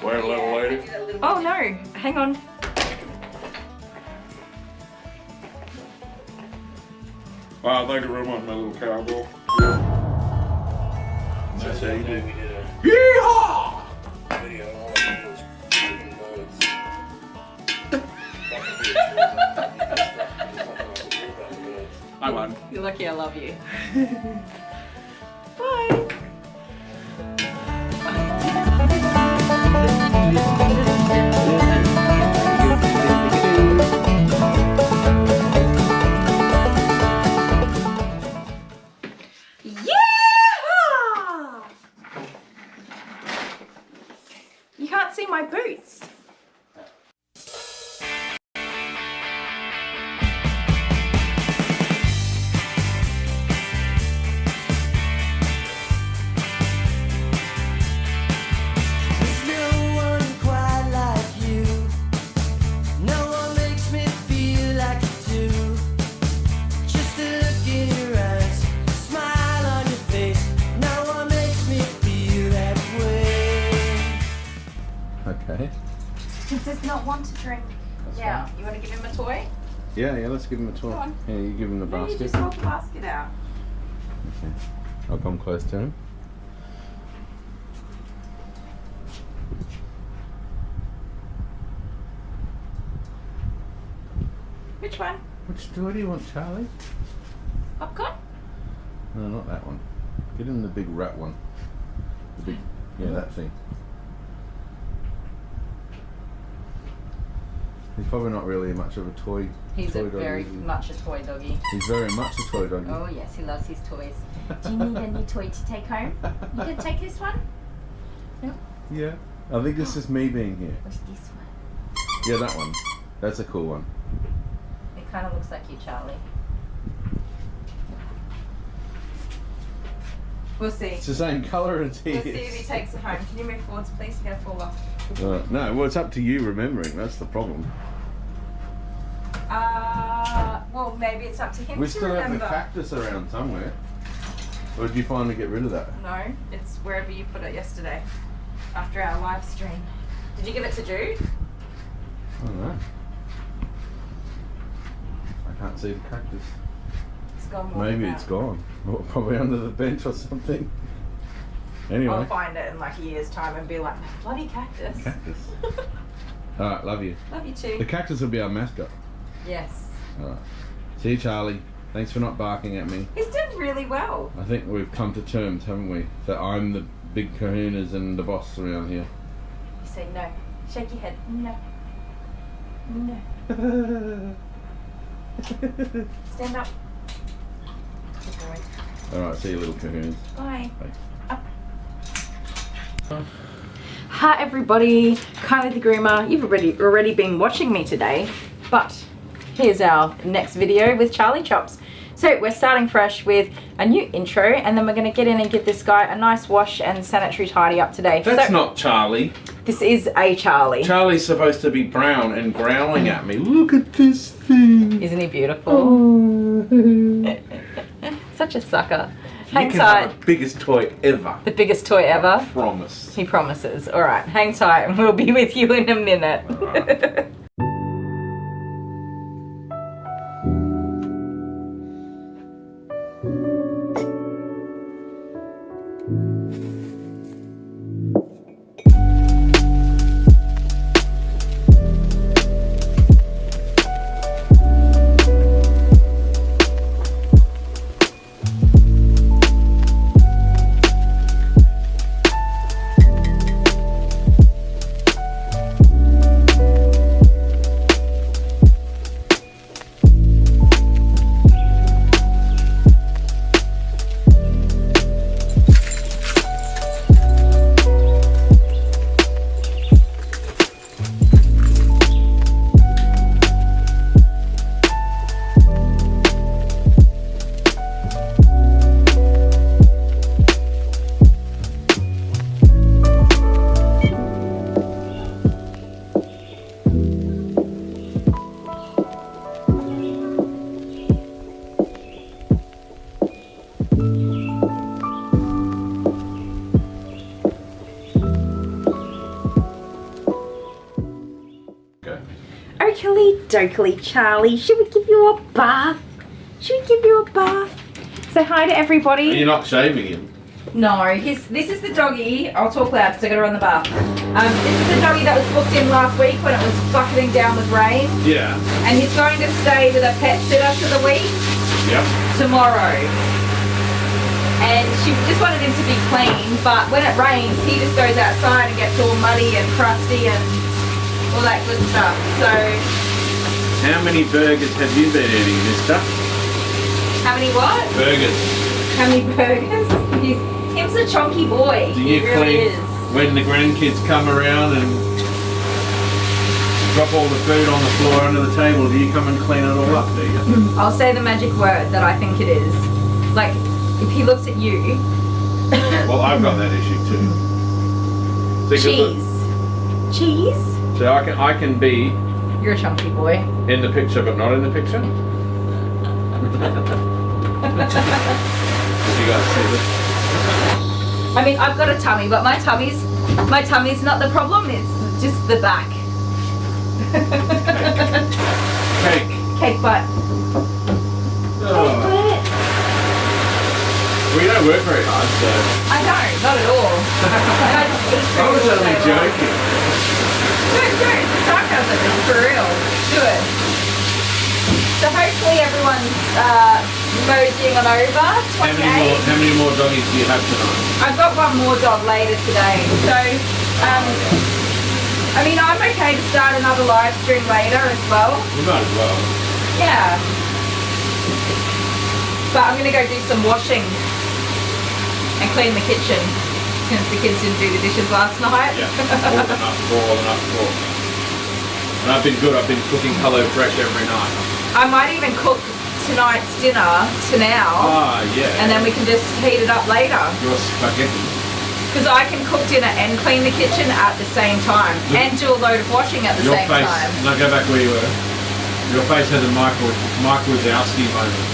Wait a little lady. Oh no, hang on. Wow, thank you very much, my little cowboy. Yeah. That's how you do. Yeehaw! Video and all I did was freaking birds. I won. You're lucky I love you. Bye. Yeah! You can't see my boots. Okay. He does not want to drink. Yeah, you want to give him a toy? Yeah, let's give him a toy. Go on. Yeah, you give him the No, you basket. just hold the basket out. Okay. I'll come close to him. Which one? Which toy do you want, Charlie? Popcorn? No, not that one. Get him the big rat one. The big, yeah, that thing. He's probably not really much of a toy. He's toy a very doggy. much a toy doggy. He's very much a toy doggy. Oh yes, he loves his toys. Do you need a new toy to take home? You can take this one? No? Yeah. I think this is me being here. What's this one? Yeah, that one. That's a cool one. It kind of looks like you, Charlie. We'll see. It's the same colour as he We'll see is. if he takes it home. Can you move forwards, please? You're gonna fall off. No, well, it's up to you remembering. That's the problem. Well, maybe it's up to him We to still have remember. the cactus around somewhere. Or did you finally get rid of that? No, it's wherever you put it yesterday, after our live stream. Did you give it to Jude? I don't know. I can't see the cactus. It's gone. Maybe it's gone. Or probably under the bench or something. Anyway. I'll find it in like a year's time and be like, bloody cactus. Cactus. Alright, love you. Love you The too. cactus will be our mascot. Yes. Alright. See you, Charlie. Thanks for not barking at me. He's done really well. I think we've come to terms, haven't we? That I'm the big kahunas and the boss around here. You say no. Shake your head. No. No. Stand up. Good boy. Alright, see you, little kahunas. Bye. Bye. Up. Hi everybody, Kylie the Groomer. You've already been watching me today, but here's our next video with Charlie Chops. So we're starting fresh with a new intro, and then we're going to get in and give this guy a nice wash and sanitary tidy up today. That's so, not Charlie. This is a Charlie. Charlie's supposed to be brown and growling at me. Look at this thing. Isn't he beautiful? Oh. Such a sucker. You Hang can tight. have the biggest toy ever. The biggest toy ever. Promise. He promises. All right, hang tight and we'll be with you in a minute. Alright. Dokily, Charlie. Should we give you a bath? Should we give you a bath? Say hi to everybody. You're not shaving him. No, this is the doggy. I'll talk loud because I got to run the bath. This is the doggy that was booked in last week when it was bucketing down with rain. Yeah. And he's going to stay with a pet sitter for the week. Yep. Tomorrow. And she just wanted him to be clean, but when it rains, he just goes outside and gets all muddy and crusty and all that good stuff. So, How many burgers have you been eating, mister? how many what? Burgers. How many burgers? Him's a chunky boy. Do you he really clean is. when the grandkids come around and drop all the food on the floor under the table? Do you come and clean it all up, do you? I'll say the magic word that I think it is. Like, if he looks at you. Well, I've got that issue too. See, 'cause Cheese? So I can be You're a chunky boy. in the picture but not in the picture. Did you guys see this? I mean, I've got a tummy, but my tummy's not the problem. It's just the back. Cake. Cake butt. Oh. We don't work very hard, so. I don't, not at all. And I just eat I was food all only day long. joking. Dude, sarcasm is for real. Do it. So hopefully everyone's moseying on over. 28. How many more doggies do you have tonight? I've got one more dog later today. So, I mean, I'm okay to start another live stream later as well. We might as well. Yeah. But I'm going to go do some washing and clean the kitchen since the kids didn't do the dishes last night. Yeah, more than enough for. And I've been good. I've been cooking Hello Fresh every night. I might even cook tonight's dinner to now. Ah, yeah. And then we can just heat it up later. Your spaghetti. Because I can cook dinner and clean the kitchen at the same time. And do a load of washing at the Your same face. time. Now go back where you were. Your face has a Mike Wazowski moment.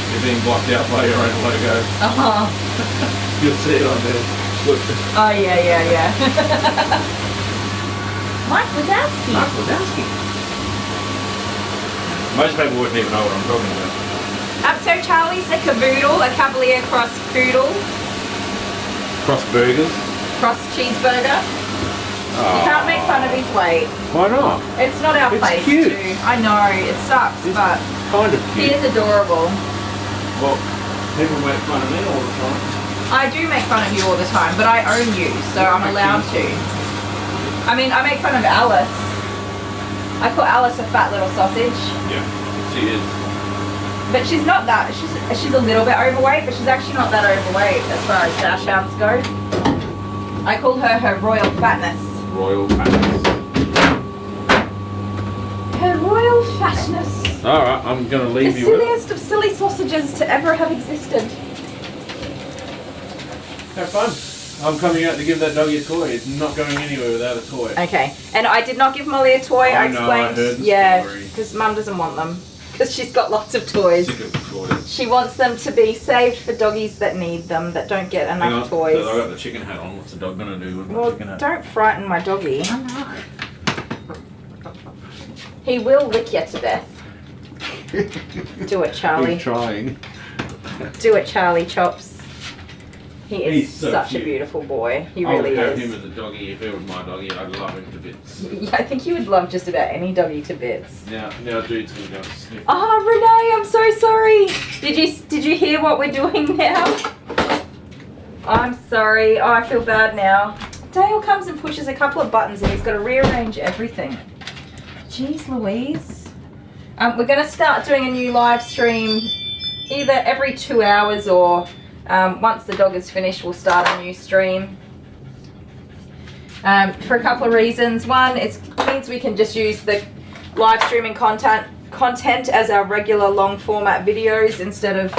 You're being blocked out by your own logo. Uh-huh. You'll see it on there. Look. Oh, yeah. Mike Wazowski. Mike Wazowski. Most people wouldn't even know what I'm talking about. So Charlie's a cavoodle, a Cavalier cross poodle, Cross burgers. cross cheeseburger. You can't make fun of his weight. Why not? It's not our It's place cute. to. I know, it sucks, It's but kind of he cute. is adorable. Well, people make fun of me all the time. I do make fun of you all the time, but I own you, so I'm allowed to. I mean, I make fun of Alice. I call Alice a fat little sausage. Yeah, she is. But she's not that. She's a little bit overweight, but she's actually not that overweight as far as dash hounds go. I call her royal fatness. Royal fatness. Her royal fatness. Alright, I'm going to The leave you with it. silliest of silly sausages to ever have existed. Have fun. I'm coming out to give that doggy a toy. It's not going anywhere without a toy. Okay, and I did not give Molly a toy. I I know, I explained. heard the Yeah, story. because Mum doesn't want them. Because she's got lots of toys. Sick of toys. She wants them to be saved for doggies that need them, that don't get Hang on, enough I toys. got the chicken hat on. What's the dog going to do with my Well, chicken hat? don't frighten my doggy. He will lick you to death. Do it, Charlie. Keep trying. Do it, Charlie Chops. He is He's so such cute. a beautiful boy. He I would really have is. him as a doggy. If it was my doggy, I'd love him to bits. Yeah, I think you would love just about any doggy to bits. Now dude's going to go sniff. Oh, Renee, I'm so sorry. Did you hear what we're doing now? I'm sorry. Oh, I feel bad now. Dale comes and pushes a couple of buttons and he's got to rearrange everything. Jeez Louise. We're going to start doing a new live stream either every 2 hours or once the dog is finished, we'll start a new stream. For a couple of reasons. One, it means we can just use the live streaming content as our regular long format videos instead of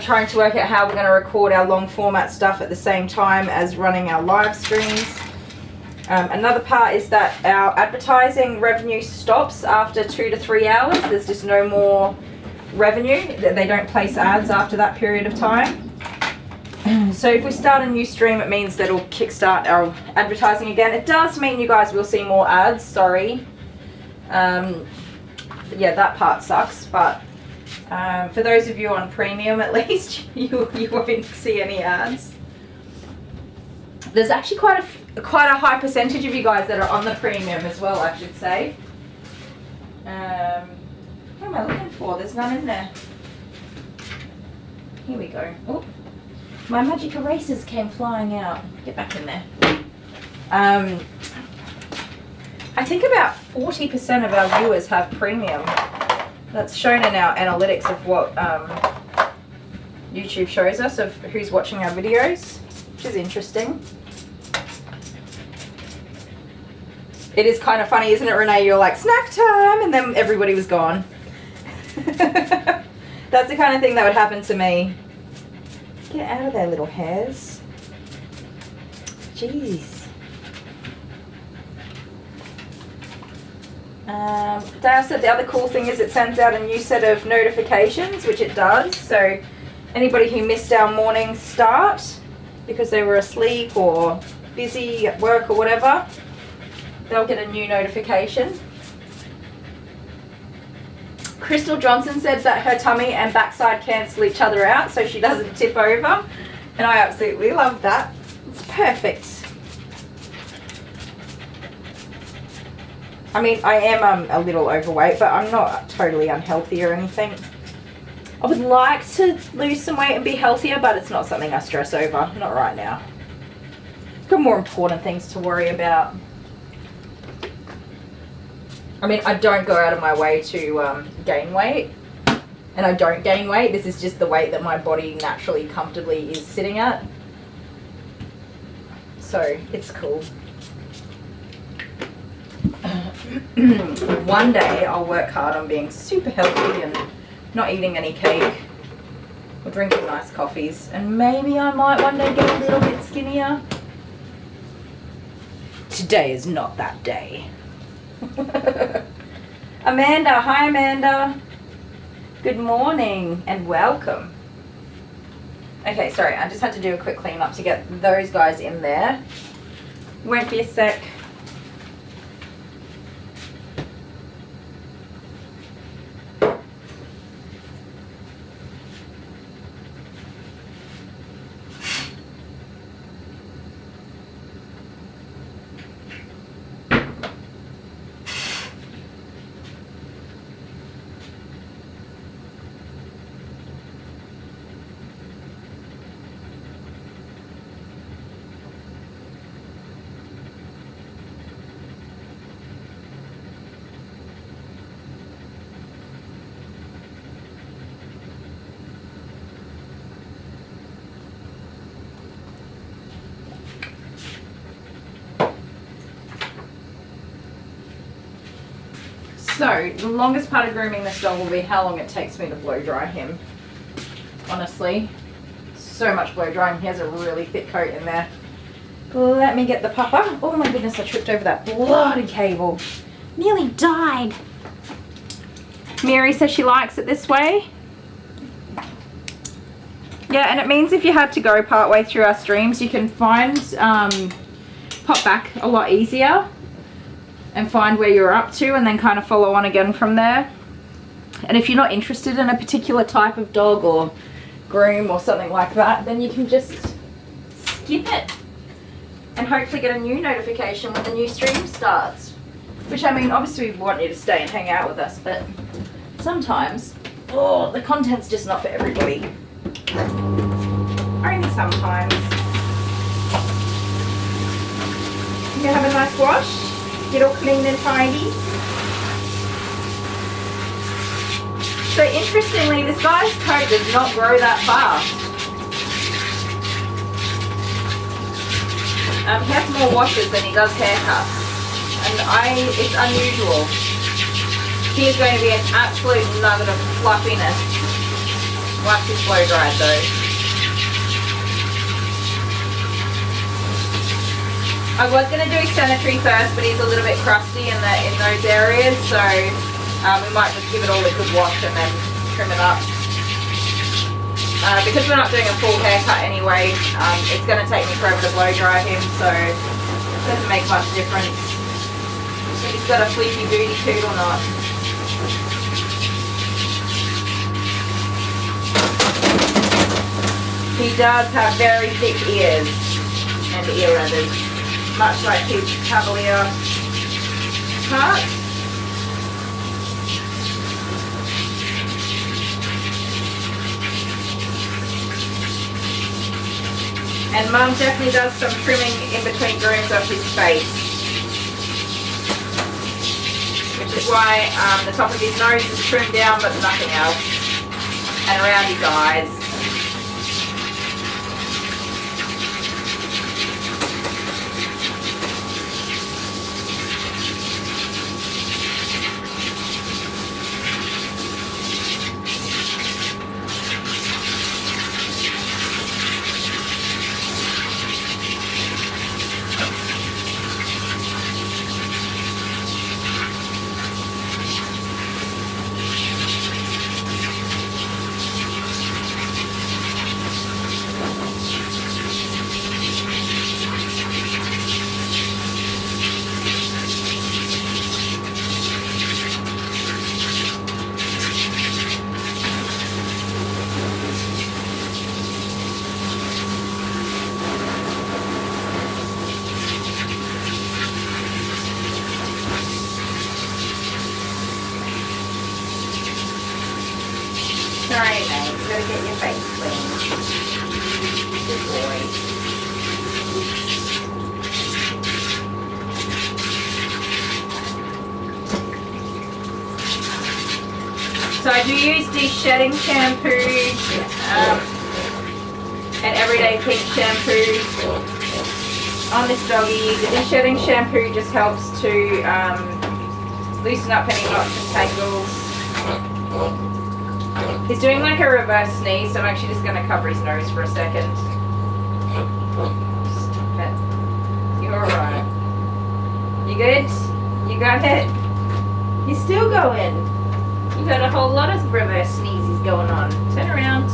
trying to work out how we're going to record our long format stuff at the same time as running our live streams. Another part is that our advertising revenue stops after 2 to 3 hours. There's just no more revenue. They don't place ads after that period of time. So if we start a new stream, it means that it'll kickstart our advertising again. It does mean you guys will see more ads, sorry. Yeah, that part sucks, but for those of you on premium at least, you won't see any ads. There's actually quite a high percentage of you guys that are on the premium as well, I should say. What am I looking for? There's none in there. Here we go. Oh, my magic erasers came flying out. Get back in there. I think about 40% of our viewers have premium. That's shown in our analytics of what YouTube shows us of who's watching our videos, which is interesting. It is kind of funny, isn't it, Renee? You're like, snack time, and then everybody was gone. That's the kind of thing that would happen to me. Get out of there, little hairs. Jeez. Dale said the other cool thing is it sends out a new set of notifications, which it does. So anybody who missed our morning start because they were asleep or busy at work or whatever, they'll get a new notification. Crystal Johnson said that her tummy and backside cancel each other out so she doesn't tip over. And I absolutely love that. It's perfect. I mean, I am a little overweight, but I'm not totally unhealthy or anything. I would like to lose some weight and be healthier, but it's not something I stress over. Not right now. I've got more important things to worry about. I mean, I don't go out of my way to gain weight, and I don't gain weight. This is just the weight that my body naturally, comfortably is sitting at. So, it's cool. One day, I'll work hard on being super healthy and not eating any cake or drinking nice coffees, and maybe I might one day get a little bit skinnier. Today is not that day. Amanda, hi Amanda. Good morning and welcome. Okay, sorry, I just had to do a quick clean up to get those guys in there. Won't be a sec. So, the longest part of grooming this dog will be how long it takes me to blow dry him. Honestly. So much blow drying. He has a really thick coat in there. Let me get the pupper. Oh my goodness, I tripped over that bloody cable. Nearly died. Mary says she likes it this way. Yeah, and it means if you had to go part way through our streams, you can find, pop back a lot easier and find where you're up to and then kind of follow on again from there. And if you're not interested in a particular type of dog or groom or something like that, then you can just skip it and hopefully get a new notification when the new stream starts. Which, I mean, obviously we want you to stay and hang out with us, but sometimes, oh, the content's just not for everybody. Only sometimes. You have a nice wash, get all clean and tidy. So interestingly, this guy's coat does not grow that fast. He has more washes than he does haircuts, and it's unusual. He is going to be an absolute nugget of fluffiness once he's blow dried though. I was going to do sanitary first, but he's a little bit crusty in those areas, so we might just give it all a good wash and then trim it up. Because we're not doing a full haircut anyway, it's going to take me forever to blow dry him, so it doesn't make much difference if he's got a fleecy booty toot or not. He does have very thick ears and ear leathers, much like his Cavalier part. And Mum definitely does some trimming in between grooms of his face, which is why the top of his nose is trimmed down but nothing else, and around his eyes. Sorry, mate. You gotta get your face clean. Good boy. So I do use de-shedding shampoo and everyday pink shampoo on this doggy. The de-shedding shampoo just helps to loosen up any knots and tangles. He's doing like a reverse sneeze, so I'm actually just going to cover his nose for a second. Stop it. You're alright. You good? You got it? You're still going. You got a whole lot of reverse sneezes going on. Turn around.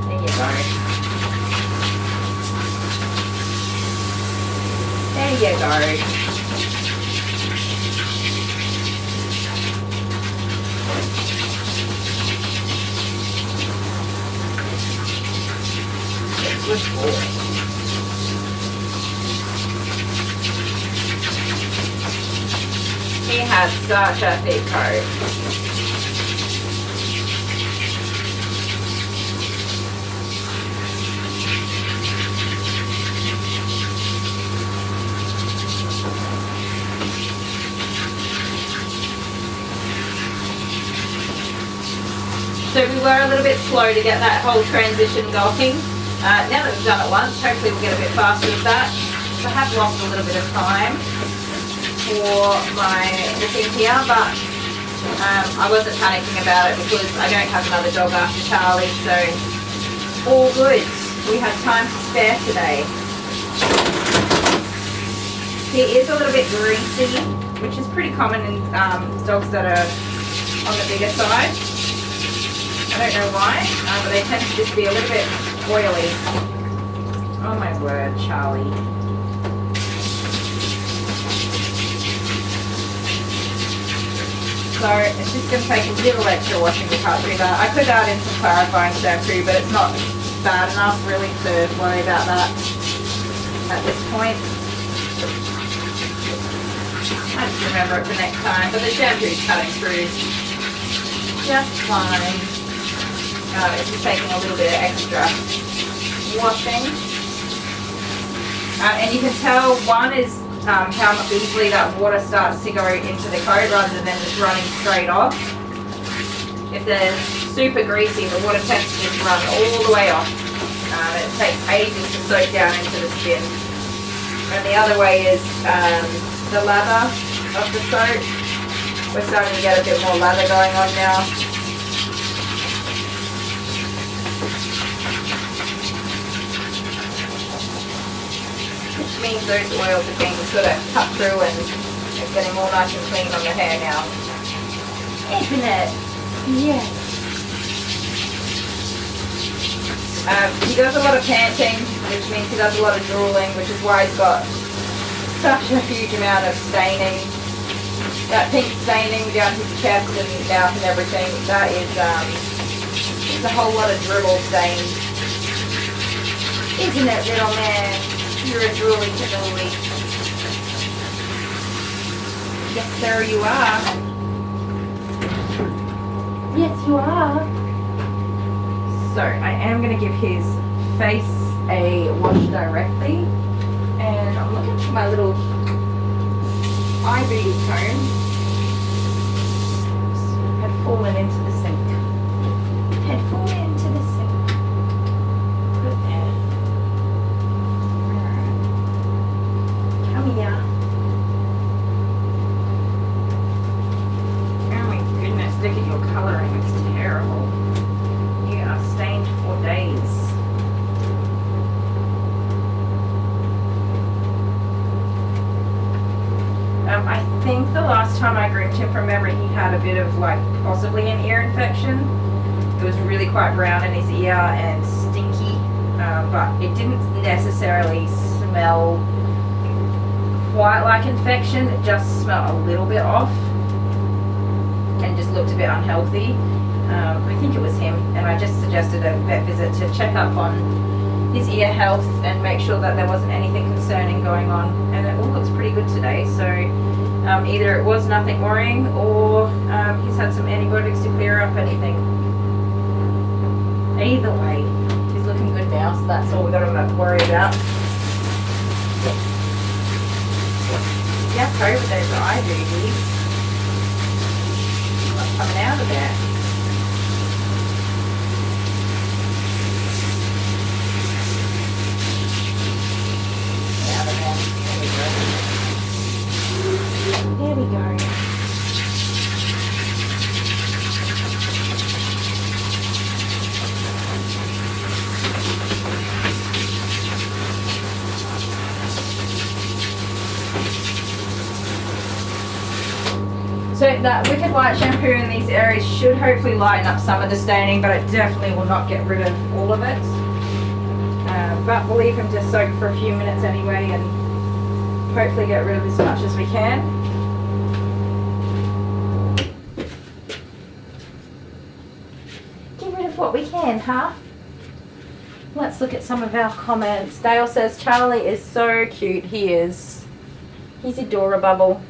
There you go. There you go. Good boy. He has such a thick coat. So we were a little bit slow to get that whole transition going. Now that we've done it once, hopefully we'll get a bit faster with that. So I have lost a little bit of time for my booking here, but I wasn't panicking about it because I don't have another dog after Charlie, so all good. We have time to spare today. He is a little bit greasy, which is pretty common in dogs that are on the bigger side. I don't know why, but they tend to just be a little bit oily. Oh my word, Charlie. So it's just going to take a little extra washing to cut through that. I could add in some clarifying shampoo, but it's not bad enough really to worry about that at this point. I have to remember it for next time, but the shampoo's cutting through just fine. It's just taking a little bit of extra washing. And you can tell one is how easily that water starts to go into the coat rather than just running straight off. If they're super greasy, the water tends to just run all the way off. It takes ages to soak down into the skin. And the other way is the lather of the soap. We're starting to get a bit more lather going on now. Means those oils are being sort of cut through and it's getting all nice and clean on the hair now. Isn't it? Yeah. He does a lot of panting, which means he does a lot of drooling, which is why he's got such a huge amount of staining. That pink staining down his chest and mouth and everything, that is just a whole lot of dribble stain. Isn't it, little man? You're a drooly cannoli. Yes, sir, you are. Yes, you are. So, I am going to give his face a wash directly. And I'm looking for my little eye beauty comb. Had fallen into the sink. Had fallen into the sink. Put it there. Alright. Come here. Oh my goodness, look at your colouring. It's terrible. You are stained for days. I think the last time I groomed him from memory, he had a bit of like possibly an ear infection. It was really quite brown in his ear and stinky, but it didn't necessarily smell quite like infection. It just smelled a little bit off and just looked a bit unhealthy. I think it was him, and I just suggested a vet visit to check up on his ear health and make sure that there wasn't anything concerning going on, and it all looks pretty good today. So either it was nothing worrying, or he's had some antibiotics to clear up anything. Either way, he's looking good now, so that's all we got to worry about. Yeah, over those eye duties. What's coming out of there? There we go. So that Wicked White shampoo in these areas should hopefully lighten up some of the staining, but it definitely will not get rid of all of it. But we'll leave him to soak for a few minutes anyway and hopefully get rid of as much as we can. Get rid of what we can, huh? Let's look at some of our comments. Dale says, Charlie is so cute. He is. He's adorable.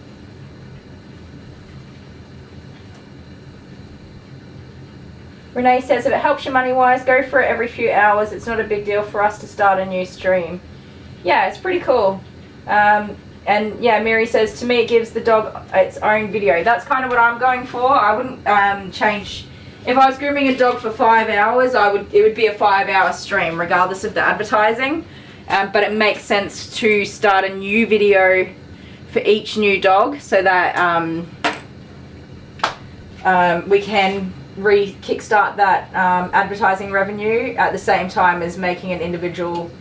Renee says, if it helps you money-wise, go for it every few hours. It's not a big deal for us to start a new stream. Yeah, it's pretty cool. And yeah, Mary says, to me it gives the dog its own video. That's kind of what I'm going for. I wouldn't change. If I was grooming a dog for 5 hours, it would be a 5-hour stream regardless of the advertising. But it makes sense to start a new video for each new dog so that we can kickstart that advertising revenue at the same time as making an individual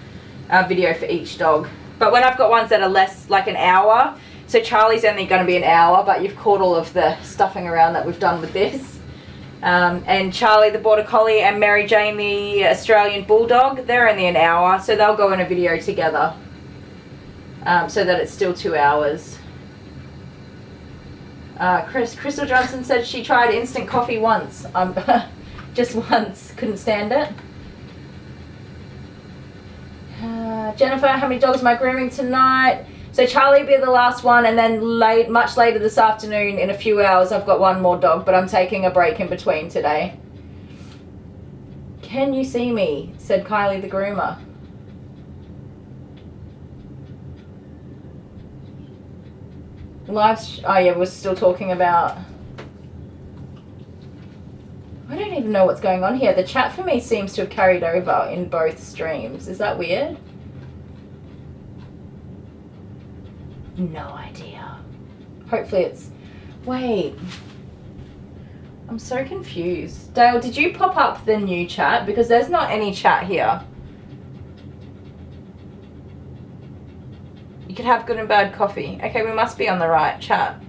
video for each dog. But when I've got ones that are less, like an hour, so Charlie's only going to be an hour, but you've caught all of the stuffing around that we've done with this. And Charlie the Border Collie and Mary Jane the Australian Bulldog, they're only an hour, so they'll go in a video together so that it's still 2 hours. Crystal Johnson said she tried instant coffee once. Just once. Couldn't stand it. Jennifer, how many dogs am I grooming tonight? So Charlie will be the last one, and then much later this afternoon, in a few hours, I've got one more dog, but I'm taking a break in between today. Can you see me? Said Kylie the Groomer. Oh yeah, we're still talking about... I don't even know what's going on here. The chat for me seems to have carried over in both streams. Is that weird? No idea. Hopefully it's... Wait. I'm so confused. Dale, did you pop up the new chat? Because there's not any chat here. You could have good and bad coffee. Okay, we must be on the right chat.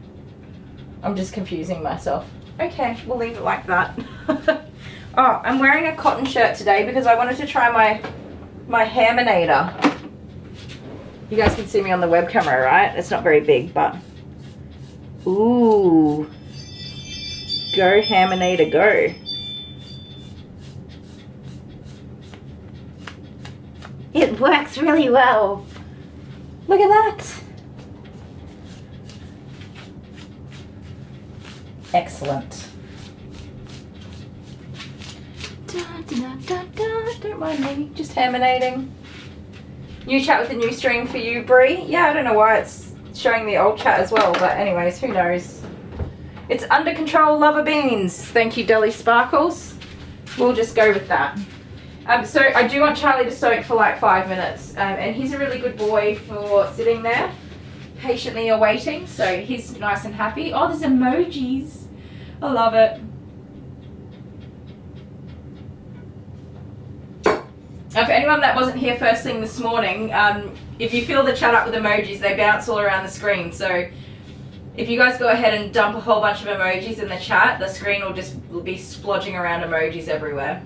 I'm just confusing myself. Okay, we'll leave it like that. Oh, I'm wearing a cotton shirt today because I wanted to try my Haminator. You guys can see me on the web camera, right? It's not very big, but... Ooh. Go Haminator, go. It works really well. Look at that. Excellent. Da, da, da, da. Don't mind me, just haminating. New chat with a new string for you, Brie. Yeah, I don't know why it's showing the old chat as well, but anyways, who knows. It's under control, lover beans. Thank you, Deli Sparkles. We'll just go with that. So I do want Charlie to soak for like 5 minutes, and he's a really good boy for sitting there, patiently awaiting, so he's nice and happy. Oh, there's emojis. I love it. For anyone that wasn't here first thing this morning, if you fill the chat up with emojis, they bounce all around the screen. So if you guys go ahead and dump a whole bunch of emojis in the chat, the screen will just be splodging around emojis everywhere.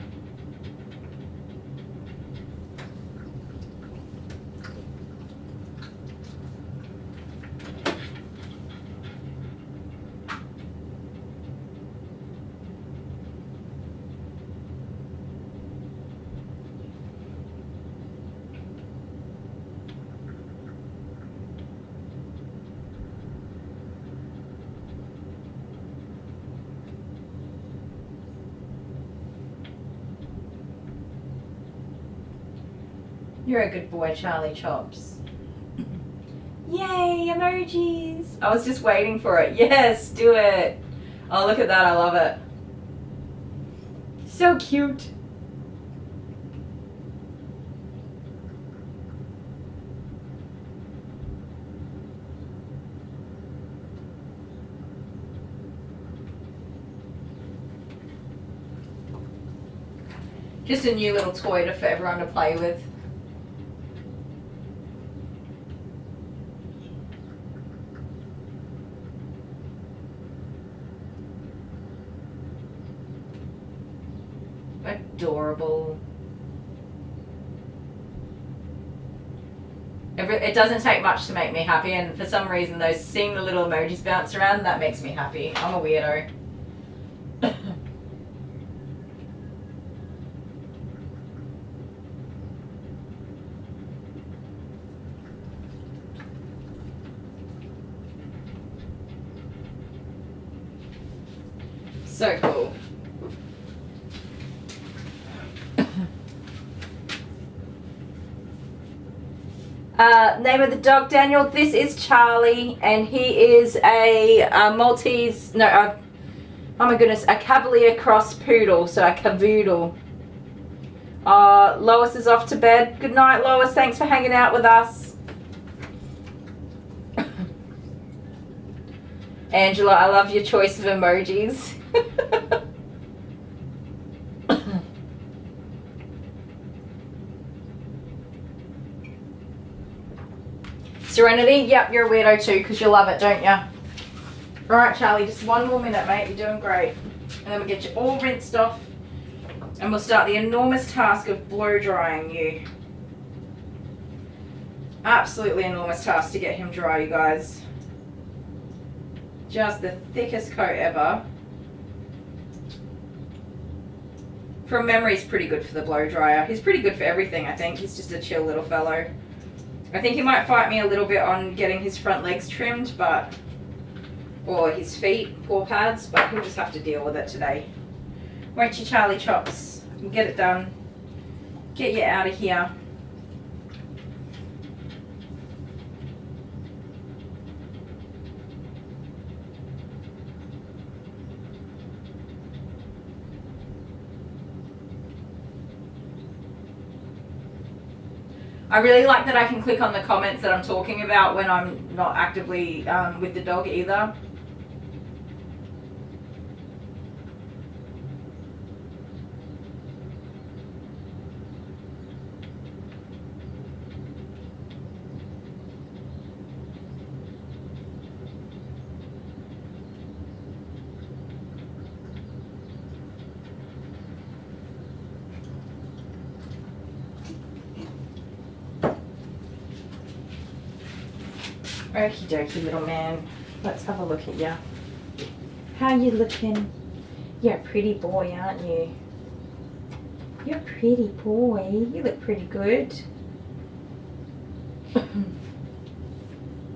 You're a good boy, Charlie Chops. Yay, emojis! I was just waiting for it. Yes, do it. Oh, look at that. I love it. So cute. Just a new little toy for everyone to play with. Adorable. It doesn't take much to make me happy, and for some reason seeing the little emojis bounce around, that makes me happy. I'm a weirdo. So cool. Name of the dog, Daniel. This is Charlie, and he is a Maltese, no, oh my goodness, a Cavalier Cross Poodle, so a Cavoodle. Lois is off to bed. Good night, Lois. Thanks for hanging out with us. Angela, I love your choice of emojis. Serenity, yep, you're a weirdo too, because you love it, don't you? Alright, Charlie, just one more minute, mate. You're doing great. And then we'll get you all rinsed off, and we'll start the enormous task of blow drying you. Absolutely enormous task to get him dry, you guys. Just the thickest coat ever. From memory, he's pretty good for the blow dryer. He's pretty good for everything, I think. He's just a chill little fellow. I think he might fight me a little bit on getting his front legs trimmed, or his feet, paw pads, but he'll just have to deal with it today. Won't you, Charlie Chops? We'll get it done. Get you out of here. I really like that I can click on the comments that I'm talking about when I'm not actively with the dog either. Okie dokie, little man. Let's have a look at you. How you looking? You're a pretty boy, aren't you? You're a pretty boy. You look pretty good.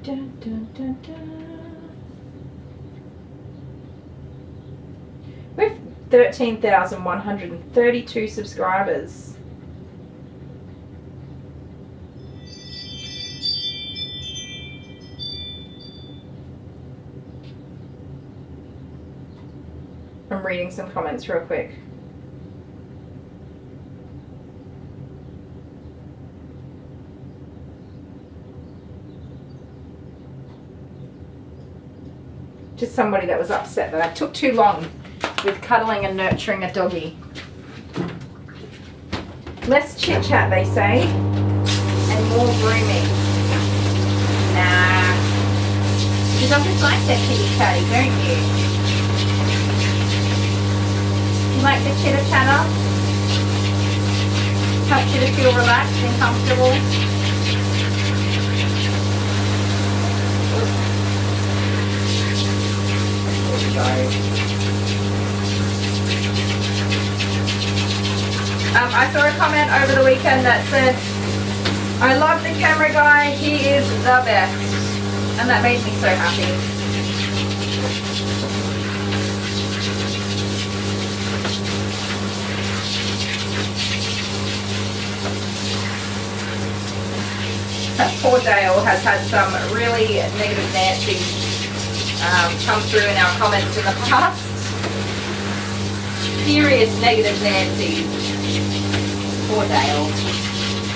Dun, dun, dun, dun. We've 13,132 subscribers. I'm reading some comments real quick. Just somebody that was upset that I took too long with cuddling and nurturing a doggy. Less chit chat, they say, and more grooming. Nah. You don't like that kitty catty, don't you? You like the chitter chatter? Helps you to feel relaxed and comfortable. I saw a comment over the weekend that said, I love the camera guy, he is the best. And that made me so happy. Poor Dale has had some really negative Nancy come through in our comments in the past. Serious negative Nancy. Poor Dale.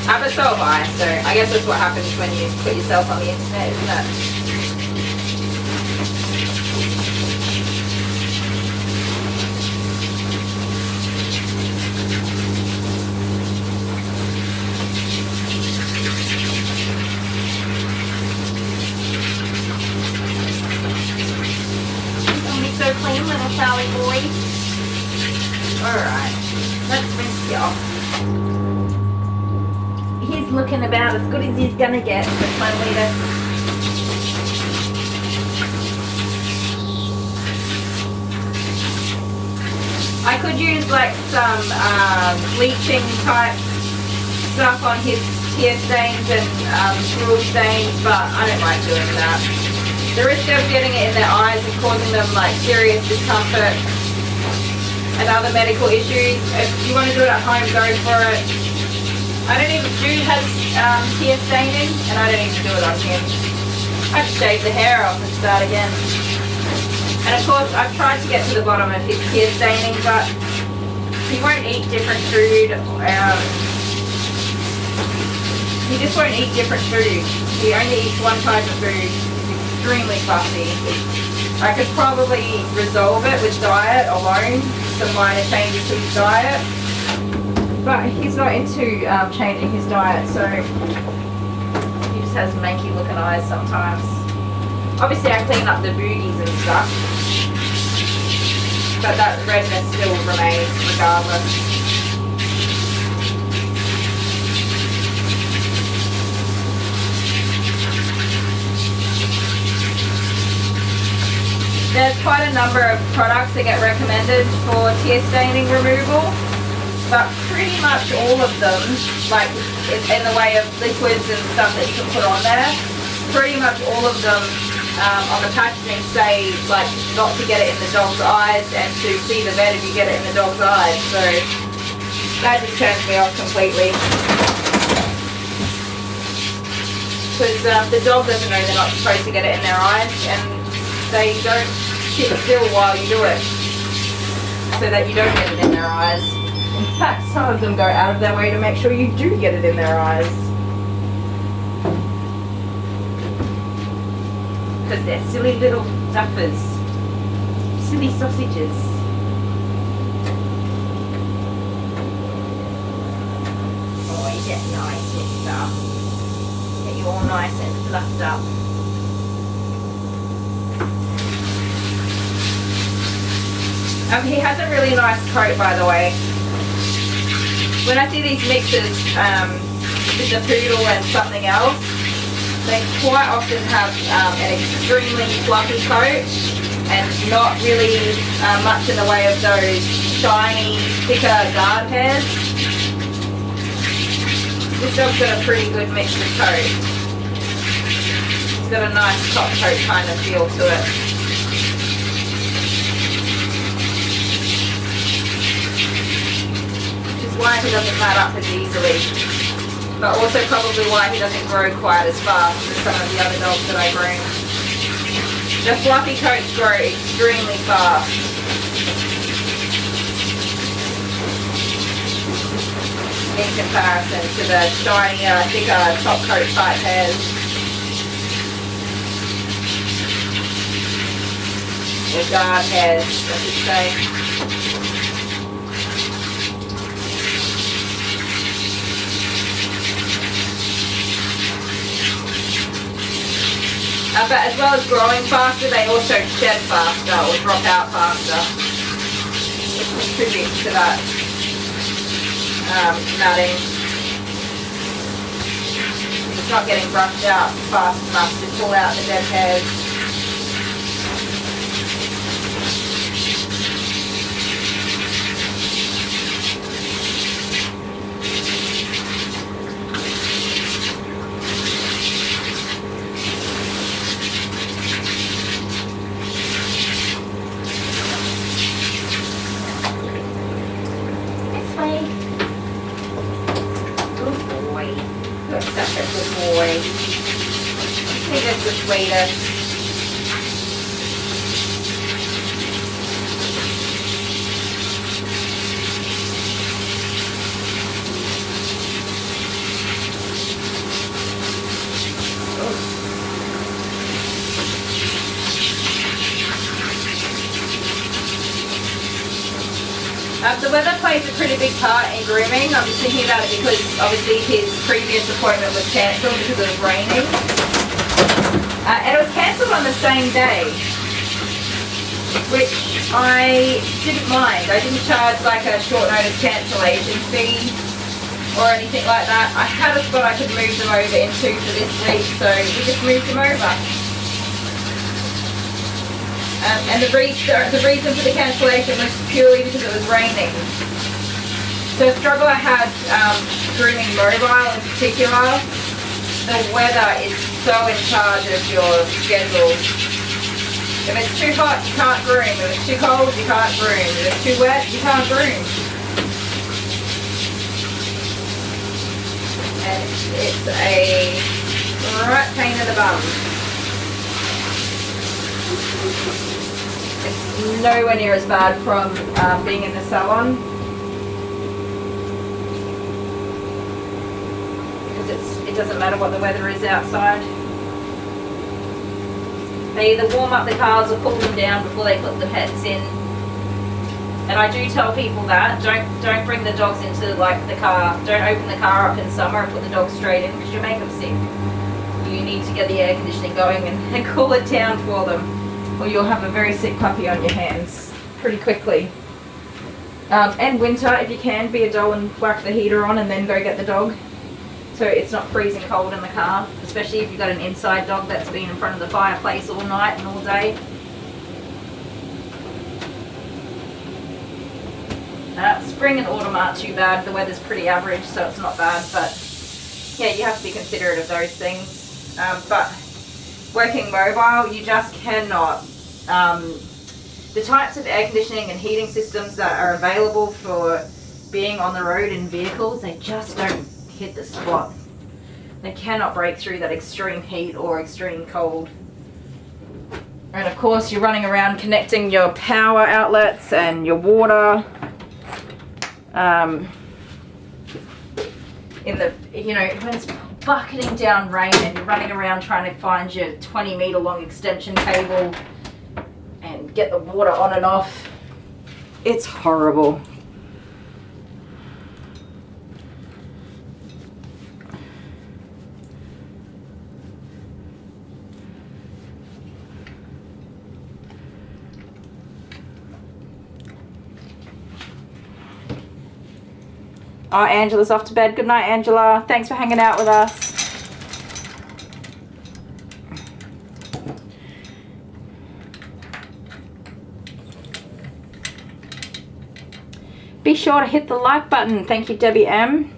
But so have I, so I guess that's what happens when you put yourself on the internet, isn't it? So clean, little Charlie boy. Alright, let's rinse you off. He's looking about as good as he's gonna get for cleanliness. I could use like some bleaching type stuff on his tear stains and drool stains, but I don't like doing that. The risk of getting it in their eyes and causing them like serious discomfort and other medical issues. If you want to do it at home, go for it. I don't even do has tear staining, and I don't even do it on him. I'd shave the hair off and start again. And of course, I've tried to get to the bottom of his tear staining, but he won't eat different food. He just won't eat different food. He only eats one type of food. Extremely fussy. I could probably resolve it with diet alone, some minor changes to his diet, but he's not into changing his diet, so he just has manky looking eyes sometimes. Obviously I clean up the booties and stuff, but that redness still remains regardless. There's quite a number of products that get recommended for tear staining removal, but pretty much all of them, like in the way of liquids and stuff that you can put on there, pretty much all of them on the packaging say like not to get it in the dog's eyes and to see the vet if you get it in the dog's eyes, so that just turns me off completely. Because the dog doesn't know they're not supposed to get it in their eyes, and they don't sit still while you do it so that you don't get it in their eyes. In fact, some of them go out of their way to make sure you do get it in their eyes. Because they're silly little duffers. Silly sausages. Oh, you get nice, mister. Get you all nice and fluffed up. He has a really nice coat, by the way. When I see these mixes with the poodle and something else, They quite often have an extremely fluffy coat and not really much in the way of those shiny, thicker guard hairs. This dog's got a pretty good mix of coat. It's got a nice top coat kind of feel to it. Which is why he doesn't mat up as easily. But also probably why he doesn't grow quite as fast as some of the other dogs that I groom. The fluffy coats grow extremely fast. In comparison to the shinier, thicker top coat type hairs. Or guard hairs, I should say. But as well as growing faster, they also shed faster or drop out faster, which contributes to that matting. It's not getting brushed out fast enough to pull out the dead hairs. The sweetest. The weather plays a pretty big part in grooming. I'm just thinking about it because obviously his previous appointment was cancelled because it was raining. And it was cancelled on the same day, which I didn't mind. I didn't charge like a short notice cancellation fee or anything like that. I had a spot I could move them over into for this week, so we just moved them over. And the reason for the cancellation was purely because it was raining. So a struggle I had grooming mobile in particular, the weather is so in charge of your schedule. If it's too hot, you can't groom. If it's too cold, you can't groom. If it's too wet, you can't groom. And it's a right pain in the bum. It's nowhere near as bad from being in the salon. It doesn't matter what the weather is outside. They either warm up the cars or cool them down before they put the pets in. And I do tell people that don't bring the dogs into like the car. Don't open the car up in summer and put the dogs straight in because you make them sick. You need to get the air conditioning going and cool it down for them, or you'll have a very sick puppy on your hands pretty quickly. And winter, if you can, be a doll and whack the heater on and then go get the dog. So it's not freezing cold in the car, especially if you've got an inside dog that's been in front of the fireplace all night and all day. Spring and autumn aren't too bad. The weather's pretty average, so it's not bad. But yeah, you have to be considerate of those things. But working mobile, you just cannot. The types of air conditioning and heating systems that are available for being on the road in vehicles, they just don't hit the spot. They cannot break through that extreme heat or extreme cold. And of course you're running around connecting your power outlets and your water in the, you know, when it's bucketing down rain and you're running around trying to find your 20-meter long extension cable and get the water on and off. It's horrible. Oh, Angela's off to bed. Good night, Angela. Thanks for hanging out with us. Be sure to hit the like button. Thank you, Debbie M.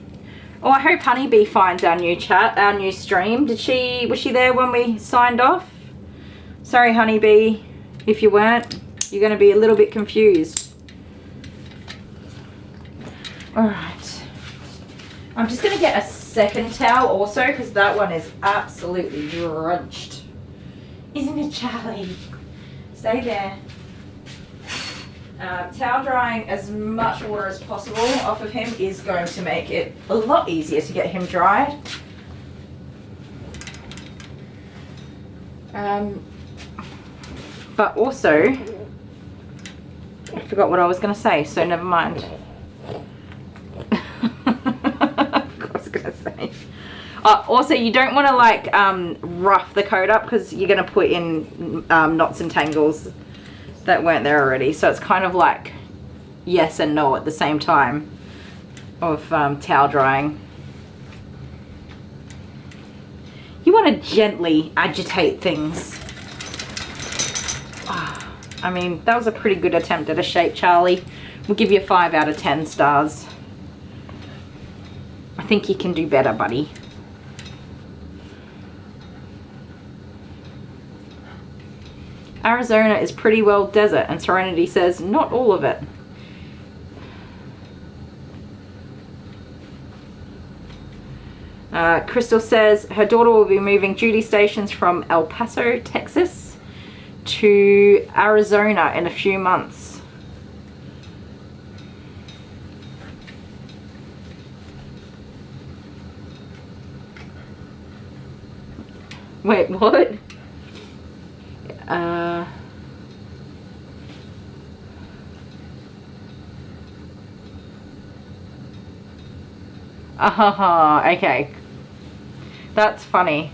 Oh, I hope Honeybee finds our new chat, our new stream. Was she there when we signed off? Sorry, Honeybee. If you weren't, you're going to be a little bit confused. All right. I'm just going to get a second towel also because that one is absolutely drenched. Isn't it, Charlie? Stay there. Towel drying as much water as possible off of him is going to make it a lot easier to get him dried. But also, I forgot what I was going to say, so never mind. Also, you don't want to like rough the coat up because you're going to put in knots and tangles that weren't there already. So it's kind of like yes and no at the same time of towel drying. You want to gently agitate things. Oh, I mean, that was a pretty good attempt at a shape, Charlie. We'll give you 5 out of 10 stars. I think you can do better, buddy. Arizona is pretty well desert, and Serenity says not all of it. Crystal says her daughter will be moving duty stations from El Paso, Texas to Arizona in a few months. Wait, what? Okay. That's funny.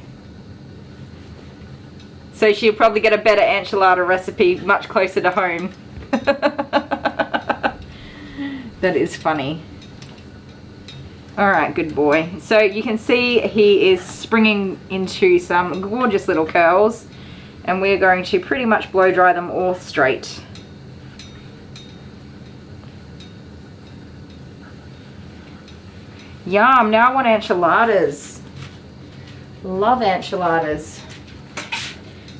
So she'll probably get a better enchilada recipe much closer to home. That is funny. Alright, good boy. So you can see he is springing into some gorgeous little curls. And we're going to pretty much blow dry them all straight. Yum, now I want enchiladas. Love enchiladas.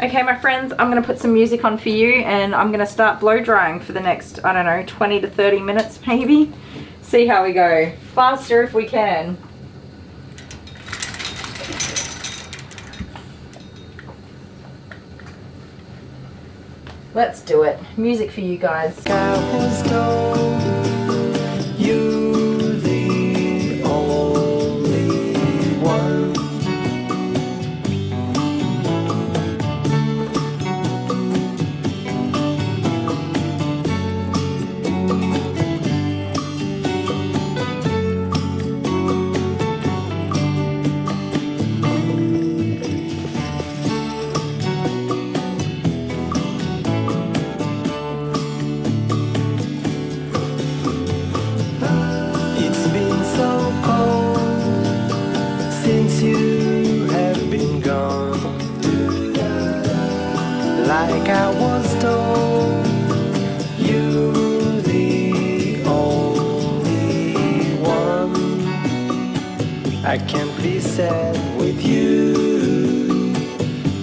Okay, my friends, I'm going to put some music on for you and I'm going to start blow drying for the next, I don't know, 20 to 30 minutes maybe. See how we go. Faster if we can. Let's do it. Music for you guys. I was told you the only one. Like I was told, you the only one. I can't be sad with you.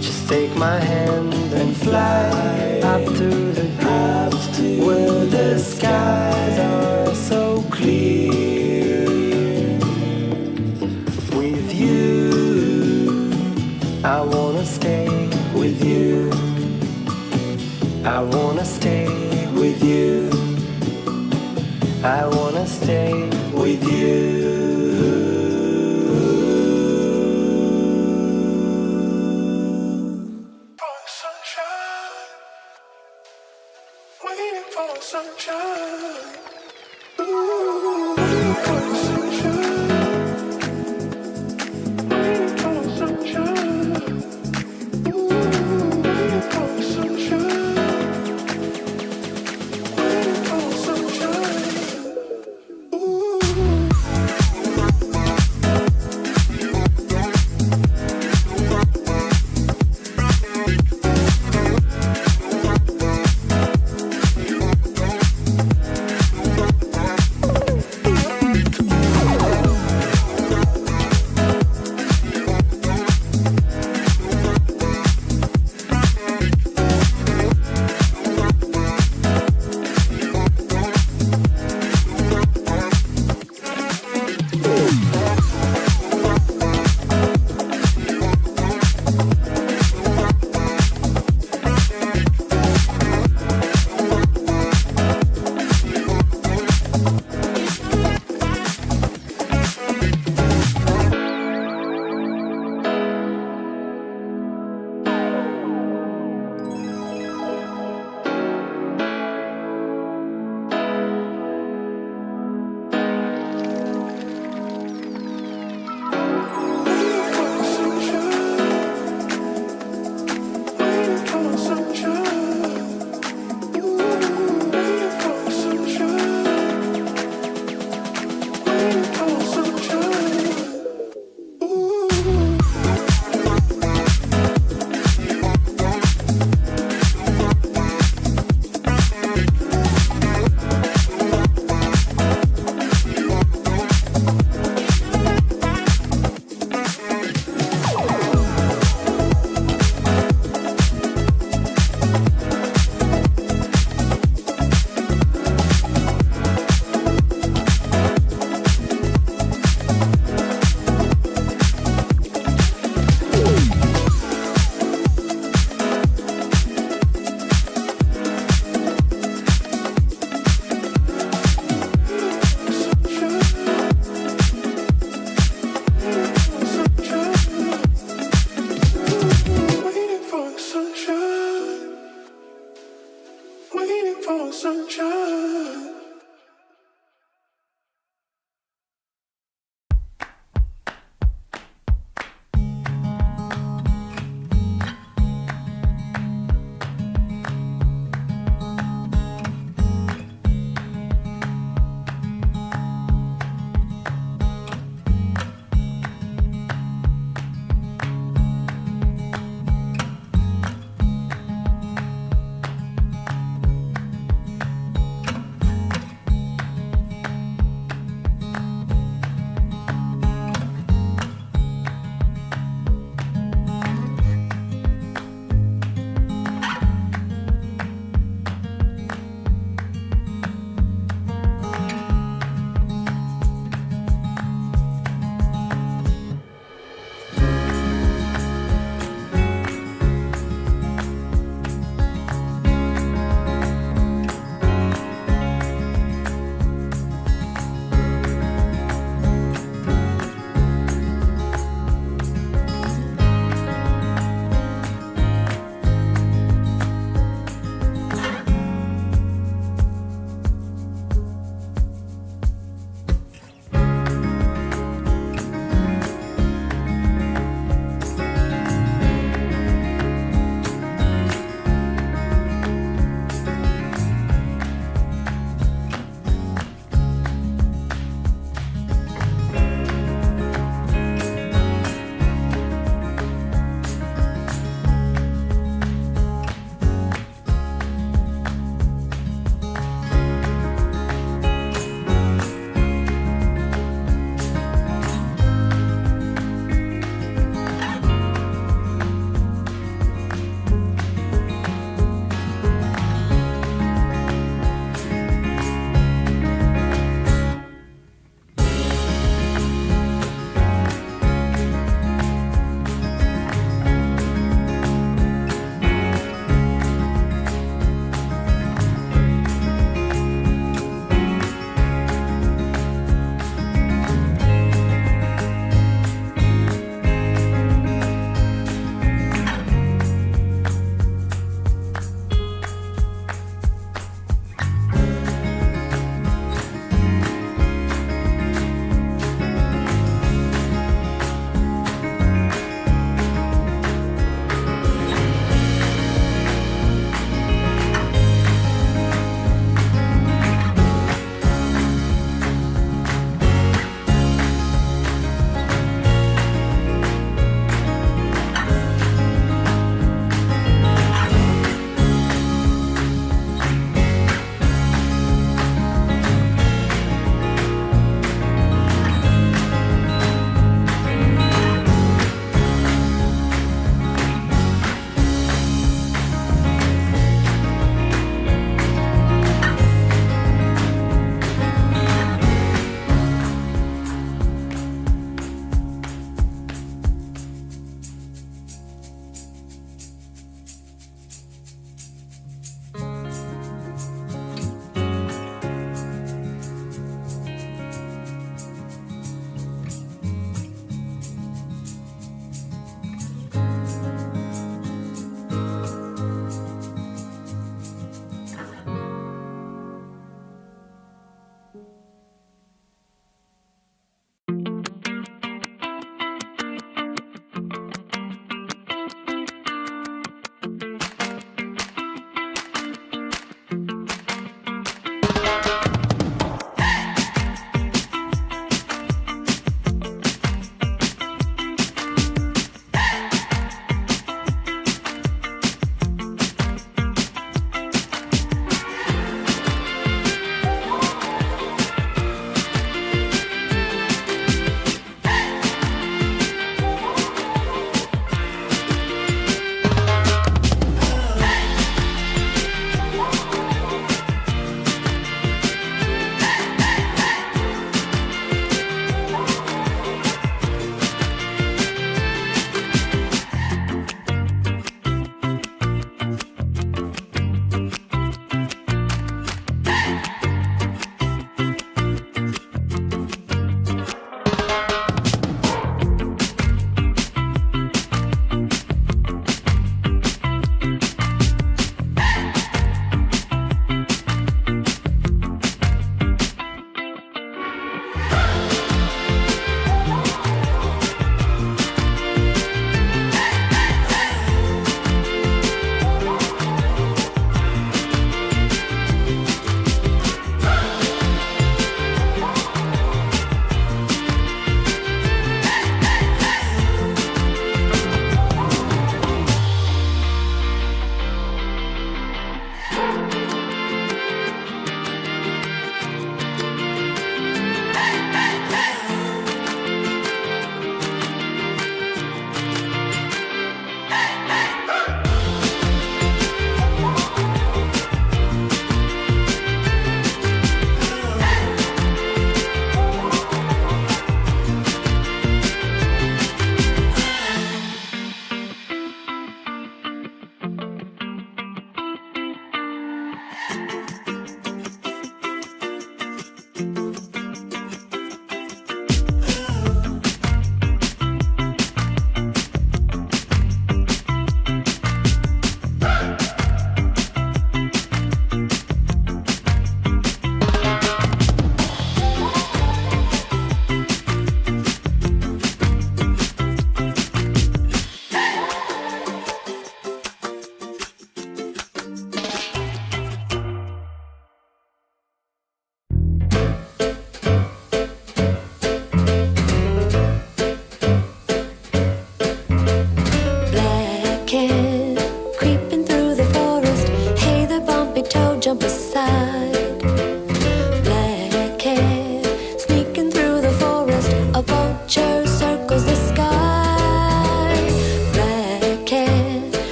Just take my hand and fly up to the clouds where the skies are so clear. With you, I wanna stay with you. I wanna stay with you. I wanna stay with you. For sunshine, waiting for sunshine. Ooh, waiting for sunshine. Waiting for sunshine. Ooh, waiting for sunshine.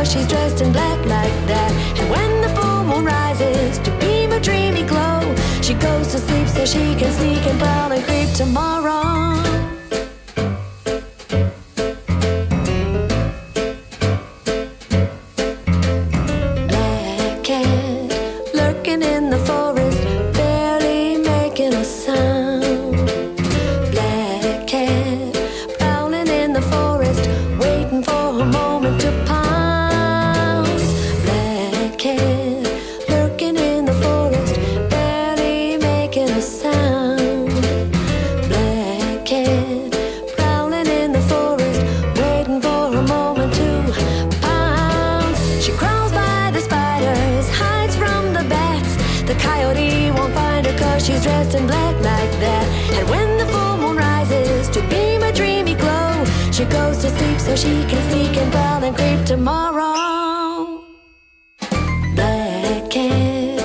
'cause she's dressed in black like that. And when the full moon rises to beam a dreamy glow, she goes to sleep so she can sneak and prowl and creep tomorrow. Black cat lurking in the forest, barely making a sound. Black cat prowling in the forest, waiting for a moment to pounce. Black cat lurking in the forest, barely making a sound. Black cat prowling in the forest, waiting for a moment to pounce. She crawls by the spiders, hides from the bats. The coyote won't find her 'cause she's dressed in black like that. And when the full moon rises to beam a dreamy glow, she goes to sleep so she can sneak and prowl and creep tomorrow. Black cat,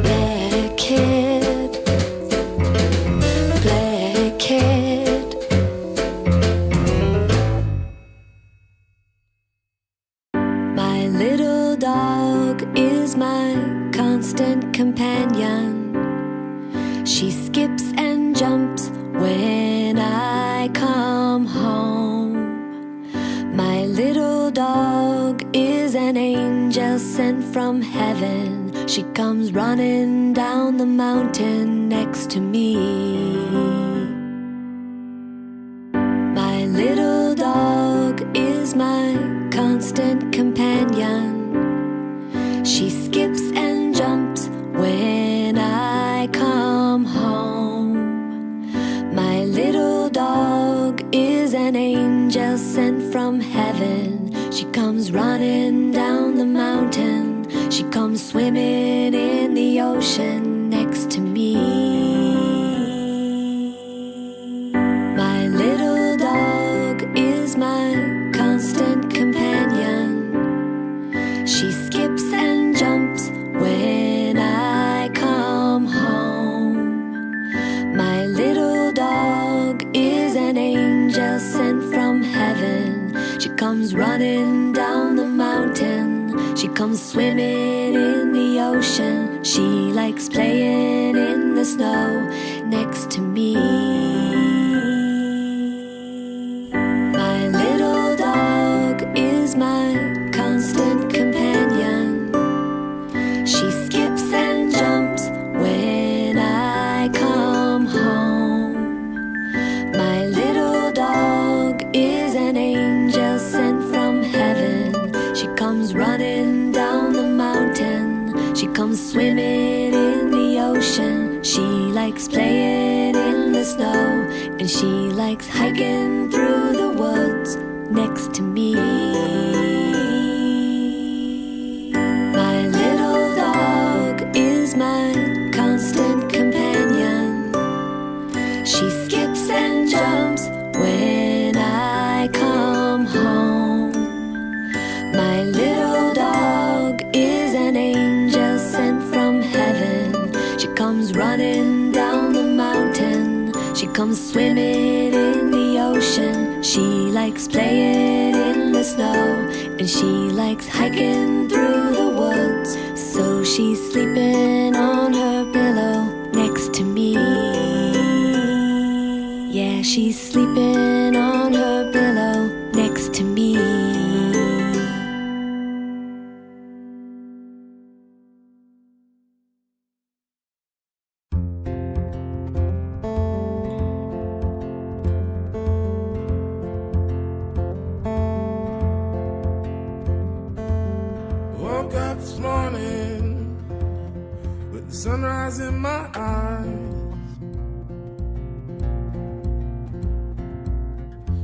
black cat, black cat. My little dog is my constant companion. She skips and jumps when I come home. My little dog is an angel sent from heaven. She comes running down the mountain next to me. My little dog is my constant companion. She skips and jumps when I come home. My little dog is an angel sent from heaven. She comes running down the mountain. She comes swimming in the ocean next to me. My little dog is my constant companion. She skips and jumps when I come home. My little dog is an angel sent from heaven. She comes running down the mountain. She comes swimming in the ocean. She likes playing in the snow next to me. My little dog is my constant companion. She skips and jumps when I come home. My little dog is an angel sent from heaven. She comes running down the mountain. She comes swimming in the ocean. She likes playing in the snow, and she likes hiking through the woods next to me. My little dog is my constant companion. She skips and jumps when I come home. My little dog is an angel sent from heaven. She comes running down the mountain. She comes swimming in the ocean. She likes playing in the snow, and she likes hiking through the woods. So she's sleeping on her pillow next to me. Yeah, she's sleeping on her pillow next to me. Woke up this morning with the sunrise in my eyes.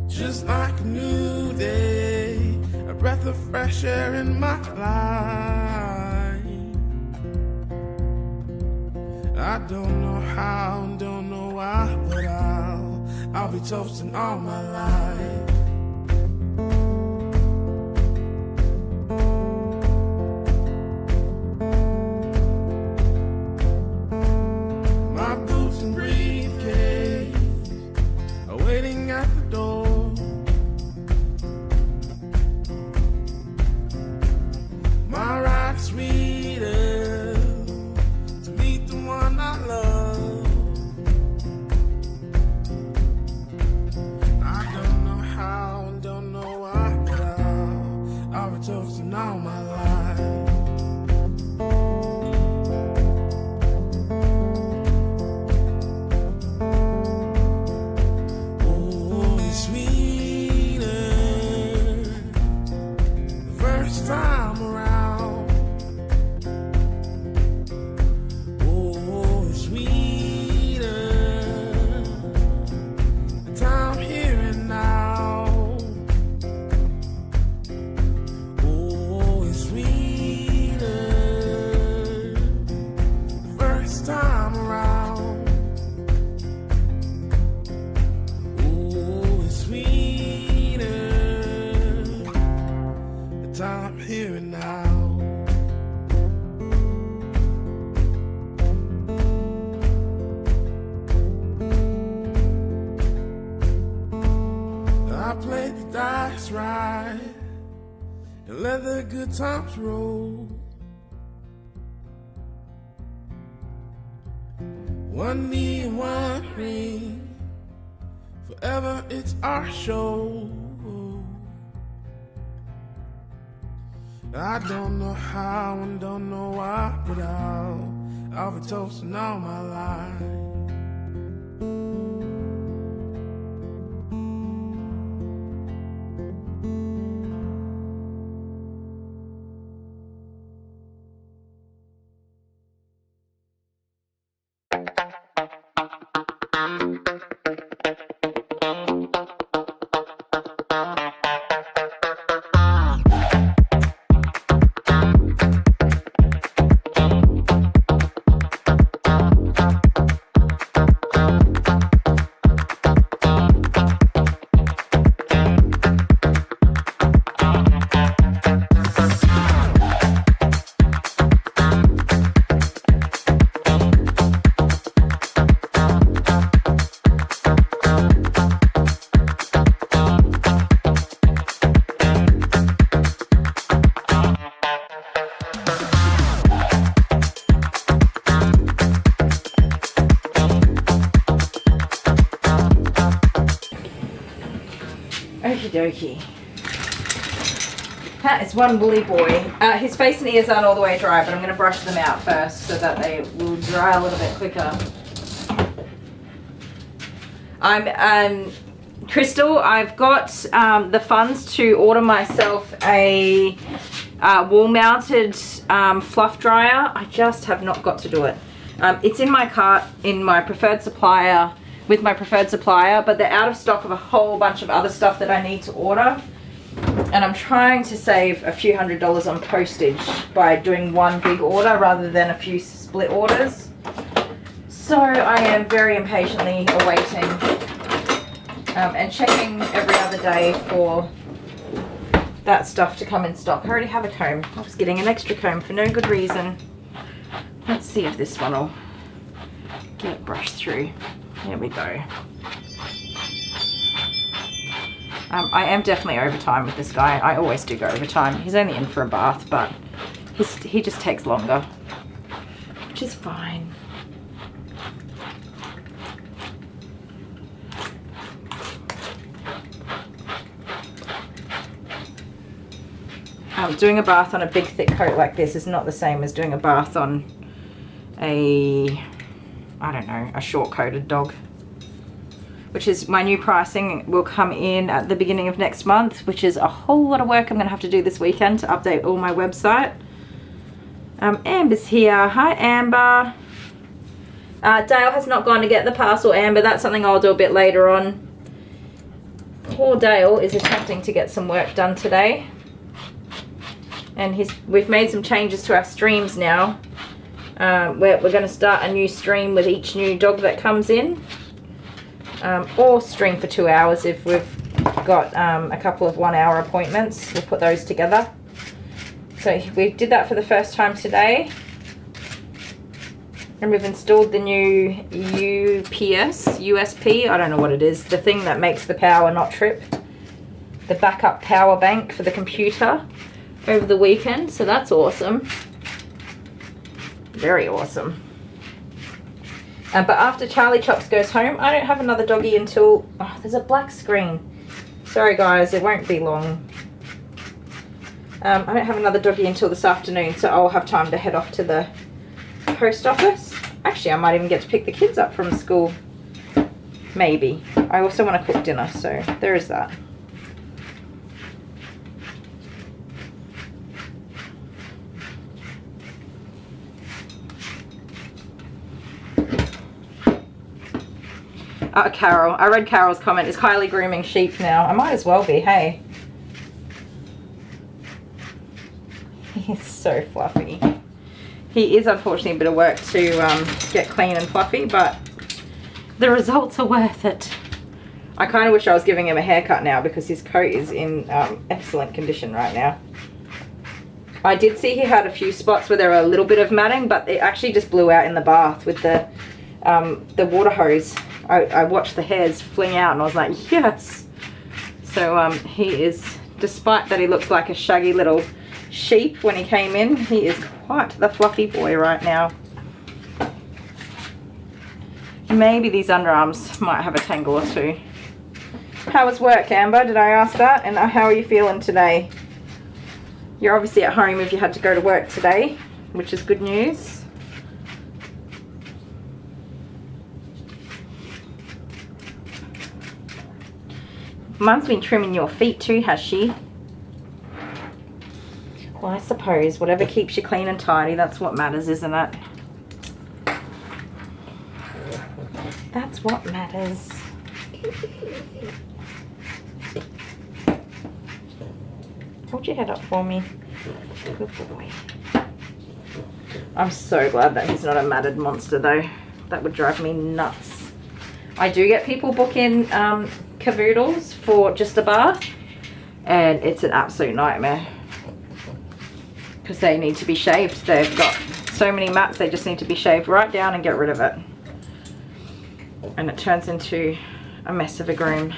Just like a new day, a breath of fresh air in my life. I don't know how, don't know why, but I'll be toasting all my life. My boots and briefcase are waiting at the door. dice right and let the good times roll. One knee, one ring, forever it's our show. I don't know how and don't know why, but I'll be toasting all my life. Okie dokie. That is one woolly boy. His face and ears aren't all the way dry, but I'm going to brush them out first so that they will dry a little bit quicker. Crystal, I've got the funds to order myself a wall-mounted fluff dryer. I just have not got to do it. It's in my cart in my preferred supplier, with my preferred supplier, but they're out of stock of a whole bunch of other stuff that I need to order. And I'm trying to save a few $100s on postage by doing one big order rather than a few split orders. So I am very impatiently awaiting and checking every other day for that stuff to come in stock. I already have a comb. I was getting an extra comb for no good reason. Let's see if this one will get brushed through. There we go. I am definitely over time with this guy. I always do go over time. He's only in for a bath, but he just takes longer, which is fine. Doing a bath on a big thick coat like this is not the same as doing a bath on a, I don't know, a short coated dog. Which is my new pricing will come in at the beginning of next month, which is a whole lot of work I'm going to have to do this weekend to update all my website. Amber's here. Hi, Amber. Dale has not gone to get the parcel, Amber. That's something I'll do a bit later on. Poor Dale is attempting to get some work done today. And we've made some changes to our streams now. We're going to start a new stream with each new dog that comes in. Or stream for 2 hours if we've got a couple of 1 hour appointments. We'll put those together. So we did that for the first time today. And we've installed the new USP, I don't know what it is, the thing that makes the power not trip. The backup power bank for the computer over the weekend, so that's awesome. Very awesome. But after Charlie Chops goes home, I don't have another doggy until... Oh, there's a black screen. Sorry guys, it won't be long. I don't have another doggy until this afternoon, so I'll have time to head off to the post office. Actually, I might even get to pick the kids up from school. Maybe. I also want to cook dinner, so there is that. Carol. I read Carol's comment. Is Kylie grooming sheep now? I might as well be, hey. He's so fluffy. He is unfortunately a bit of work to get clean and fluffy, but the results are worth it. I kind of wish I was giving him a haircut now because his coat is in excellent condition right now. I did see he had a few spots where there were a little bit of matting, but it actually just blew out in the bath with the water hose. I watched the hairs fling out and I was like, yes. So So he is, despite that he looks like a shaggy little sheep when he came in, he is quite the fluffy boy right now. Maybe these underarms might have a tangle or two. How was work, Amber? Did I ask that? And how are you feeling today? You're obviously at home if you had to go to work today, which is good news. Mum's been trimming your feet too, has she? Well, I suppose whatever keeps you clean and tidy, that's what matters, isn't it? That's what matters. Hold your head up for me. Good boy. I'm so glad that he's not a matted monster though. That would drive me nuts. I do get people book in cavoodles for just a bath, and it's an absolute nightmare because they need to be shaved. They've got so many mats, they just need to be shaved right down and get rid of it. And it turns into a mess of a groom.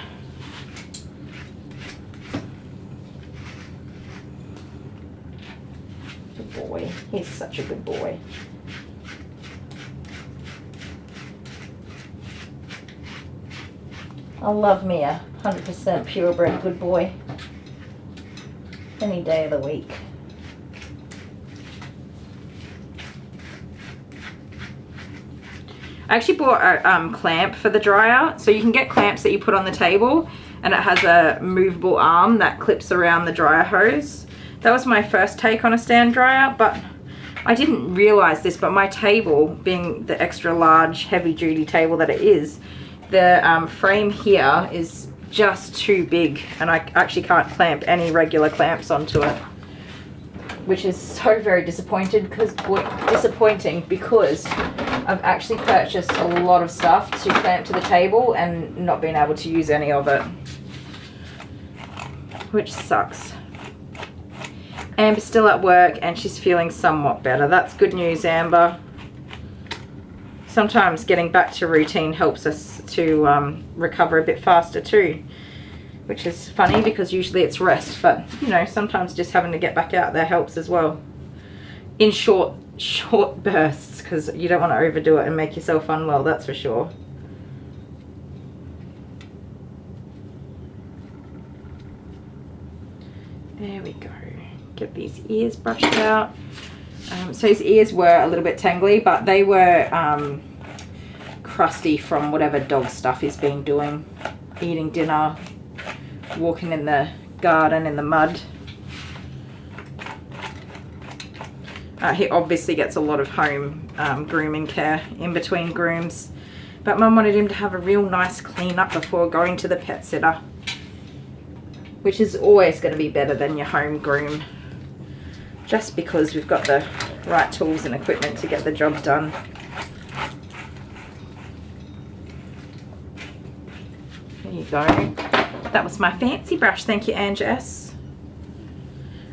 Good boy. He's such a good boy. I love Mia. 100% purebred good boy. Any day of the week. I actually bought a clamp for the dryer. So you can get clamps that you put on the table, and it has a movable arm that clips around the dryer hose. That was my first take on a stand dryer, but I didn't realize this, but my table, being the extra large heavy duty table that it is, the frame here is just too big, and I actually can't clamp any regular clamps onto it, which is so very disappointing because I've actually purchased a lot of stuff to clamp to the table and not been able to use any of it, which sucks. Amber's still at work and she's feeling somewhat better. That's good news, Amber. Sometimes getting back to routine helps us to recover a bit faster too, which is funny because usually it's rest, but you know, sometimes just having to get back out there helps as well. In short bursts, because you don't want to overdo it and make yourself unwell, that's for sure. There we go. Get these ears brushed out. So his ears were a little bit tangly, but they were crusty from whatever dog stuff he's been doing. Eating dinner, walking in the garden in the mud. He obviously gets a lot of home grooming care in between grooms, but Mum wanted him to have a real nice clean up before going to the pet sitter, which is always going to be better than your home groom, just because we've got the right tools and equipment to get the job done. There you go. That was my fancy brush. Thank you, Ange S.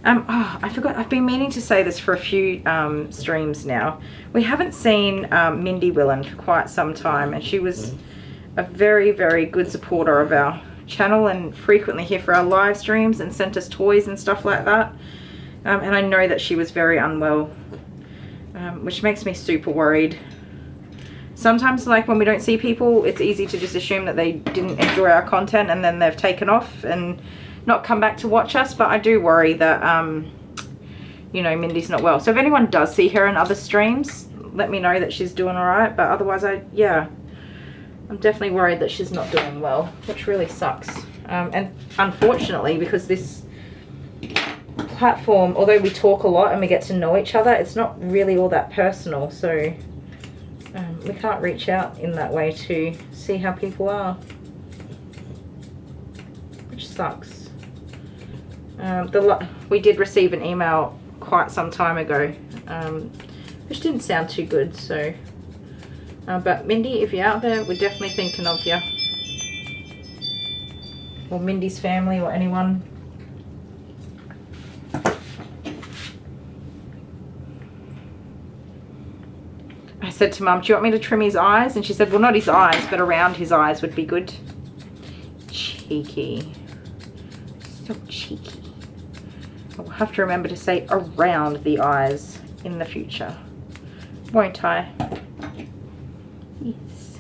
Oh, I forgot. I've been meaning to say this for a few streams now. We haven't seen Mindy Willen for quite some time, and she was a very, very good supporter of our channel and frequently here for our live streams and sent us toys and stuff like that. And I know that she was very unwell, which makes me super worried. Sometimes, like when we don't see people, it's easy to just assume that they didn't enjoy our content and then they've taken off and not come back to watch us. But I do worry that, you know, Mindy's not well. So if anyone does see her in other streams, let me know that she's doing all right. But otherwise, I'm definitely worried that she's not doing well, which really sucks. And unfortunately, because this platform, although we talk a lot and we get to know each other, it's not really all that personal. So we can't reach out in that way to see how people are, which sucks. We did receive an email quite some time ago, which didn't sound too good. So, but Mindy, if you're out there, we're definitely thinking of you, or Mindy's family, or anyone. I said to Mum, do you want me to trim his eyes? And she said, well, not his eyes, but around his eyes would be good. Cheeky. So cheeky. I'll have to remember to say around the eyes in the future, won't I? Yes.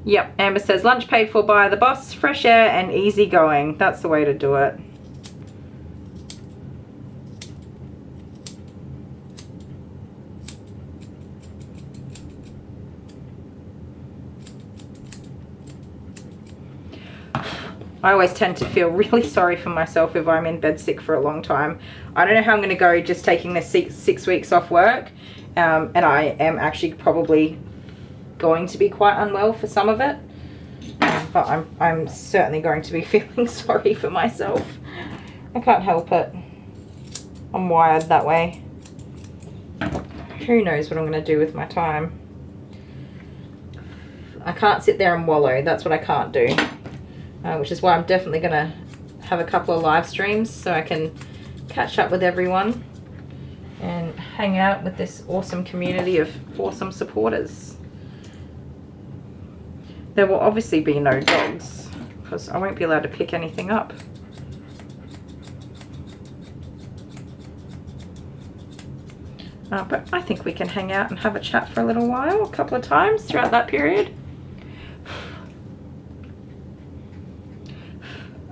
Yep, Amber says lunch paid for by the boss, fresh air and easy going. That's the way to do it. I always tend to feel really sorry for myself if I'm in bed sick for a long time. I don't know how I'm going to go just taking this six weeks off work. And I am actually probably going to be quite unwell for some of it. But I'm certainly going to be feeling sorry for myself. I can't help it. I'm wired that way. Who knows what I'm going to do with my time. I can't sit there and wallow. That's what I can't do. Which is why I'm definitely going to have a couple of live streams so I can catch up with everyone and hang out with this awesome community of awesome supporters. There will obviously be no dogs because I won't be allowed to pick anything up. But I think we can hang out and have a chat for a little while, a couple of times throughout that period.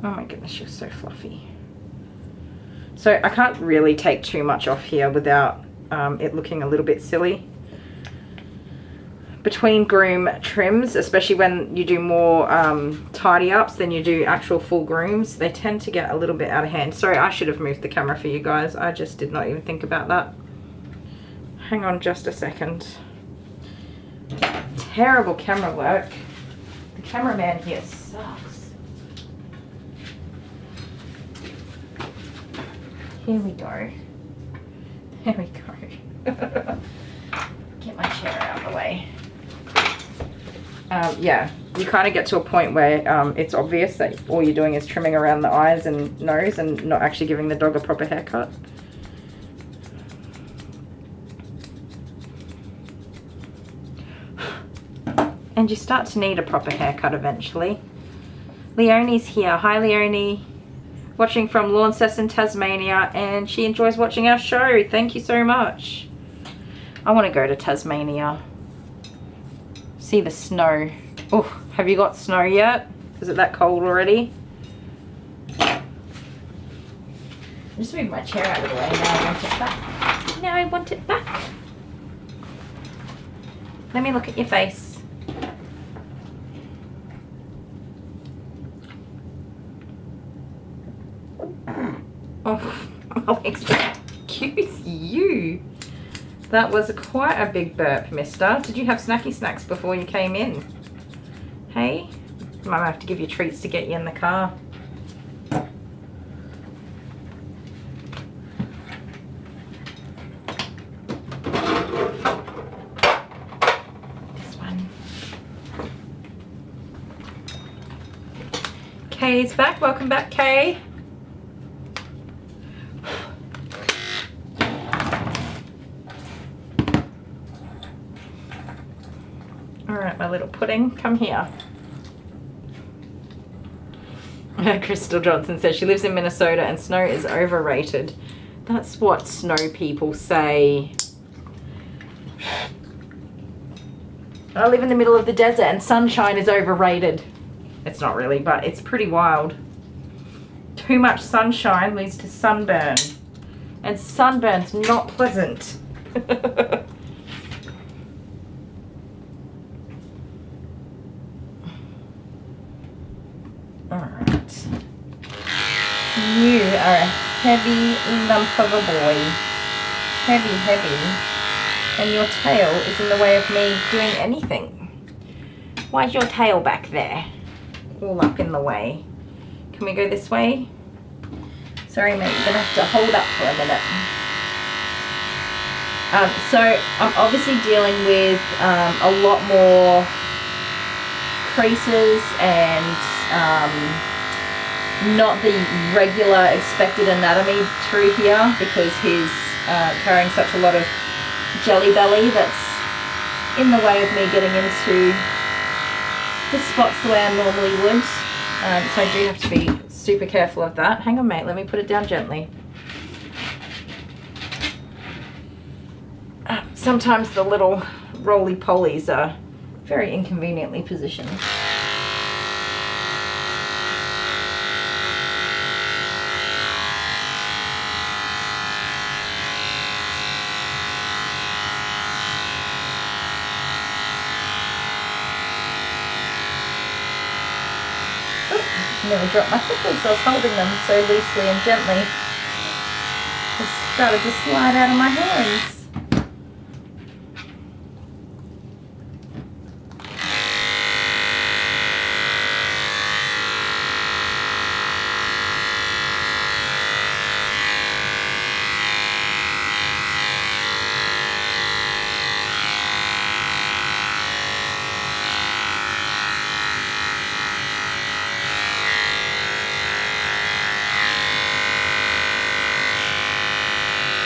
Oh my goodness, you're so fluffy. So I can't really take too much off here without it looking a little bit silly. Between groom trims, especially when you do more tidy ups than you do actual full grooms, they tend to get a little bit out of hand. Sorry, I should have moved the camera for you guys. I just did not even think about that. Hang on just a second. Terrible camera work. The cameraman here sucks. Here we go. There we go. Get my chair out of the way. Yeah, you kind of get to a point where it's obvious that all you're doing is trimming around the eyes and nose and not actually giving the dog a proper haircut. And you start to need a proper haircut eventually. Leonie's here. Hi, Leonie. Watching from Launceston, Tasmania, and she enjoys watching our show. Thank you so much. I want to go to Tasmania. See the snow. Oh, have you got snow yet? Is it that cold already? Just move my chair out of the way. Now I want it back. Now I want it back. Let me look at your face. Oh, Alex, excuse you. That was quite a big burp, mister. Did you have snacky snacks before you came in? Hey? Might have to give you treats to get you in the car. This one. Kay's back. Welcome back, Kay. Alright, my little pudding, come here. Crystal Johnson says she lives in Minnesota and snow is overrated. That's what snow people say. I live in the middle of the desert and sunshine is overrated. It's not really, but it's pretty wild. Too much sunshine leads to sunburn. And sunburn's not pleasant. Alright. You are a heavy lump of a boy. Heavy, heavy. And your tail is in the way of me doing anything. Why's your tail back there? All up in the way. Can we go this way? Sorry mate, you're gonna have to hold up for a minute. So I'm obviously dealing with a lot more creases and not the regular expected anatomy through here because he's carrying such a lot of jelly belly that's in the way of me getting into the spots the way I normally would. So I do have to be super careful of that. Hang on, mate, let me put it down gently. Sometimes the little roly-polies are very inconveniently positioned. Nearly dropped my flippers. I was holding them so loosely and gently. They started to slide out of my hands.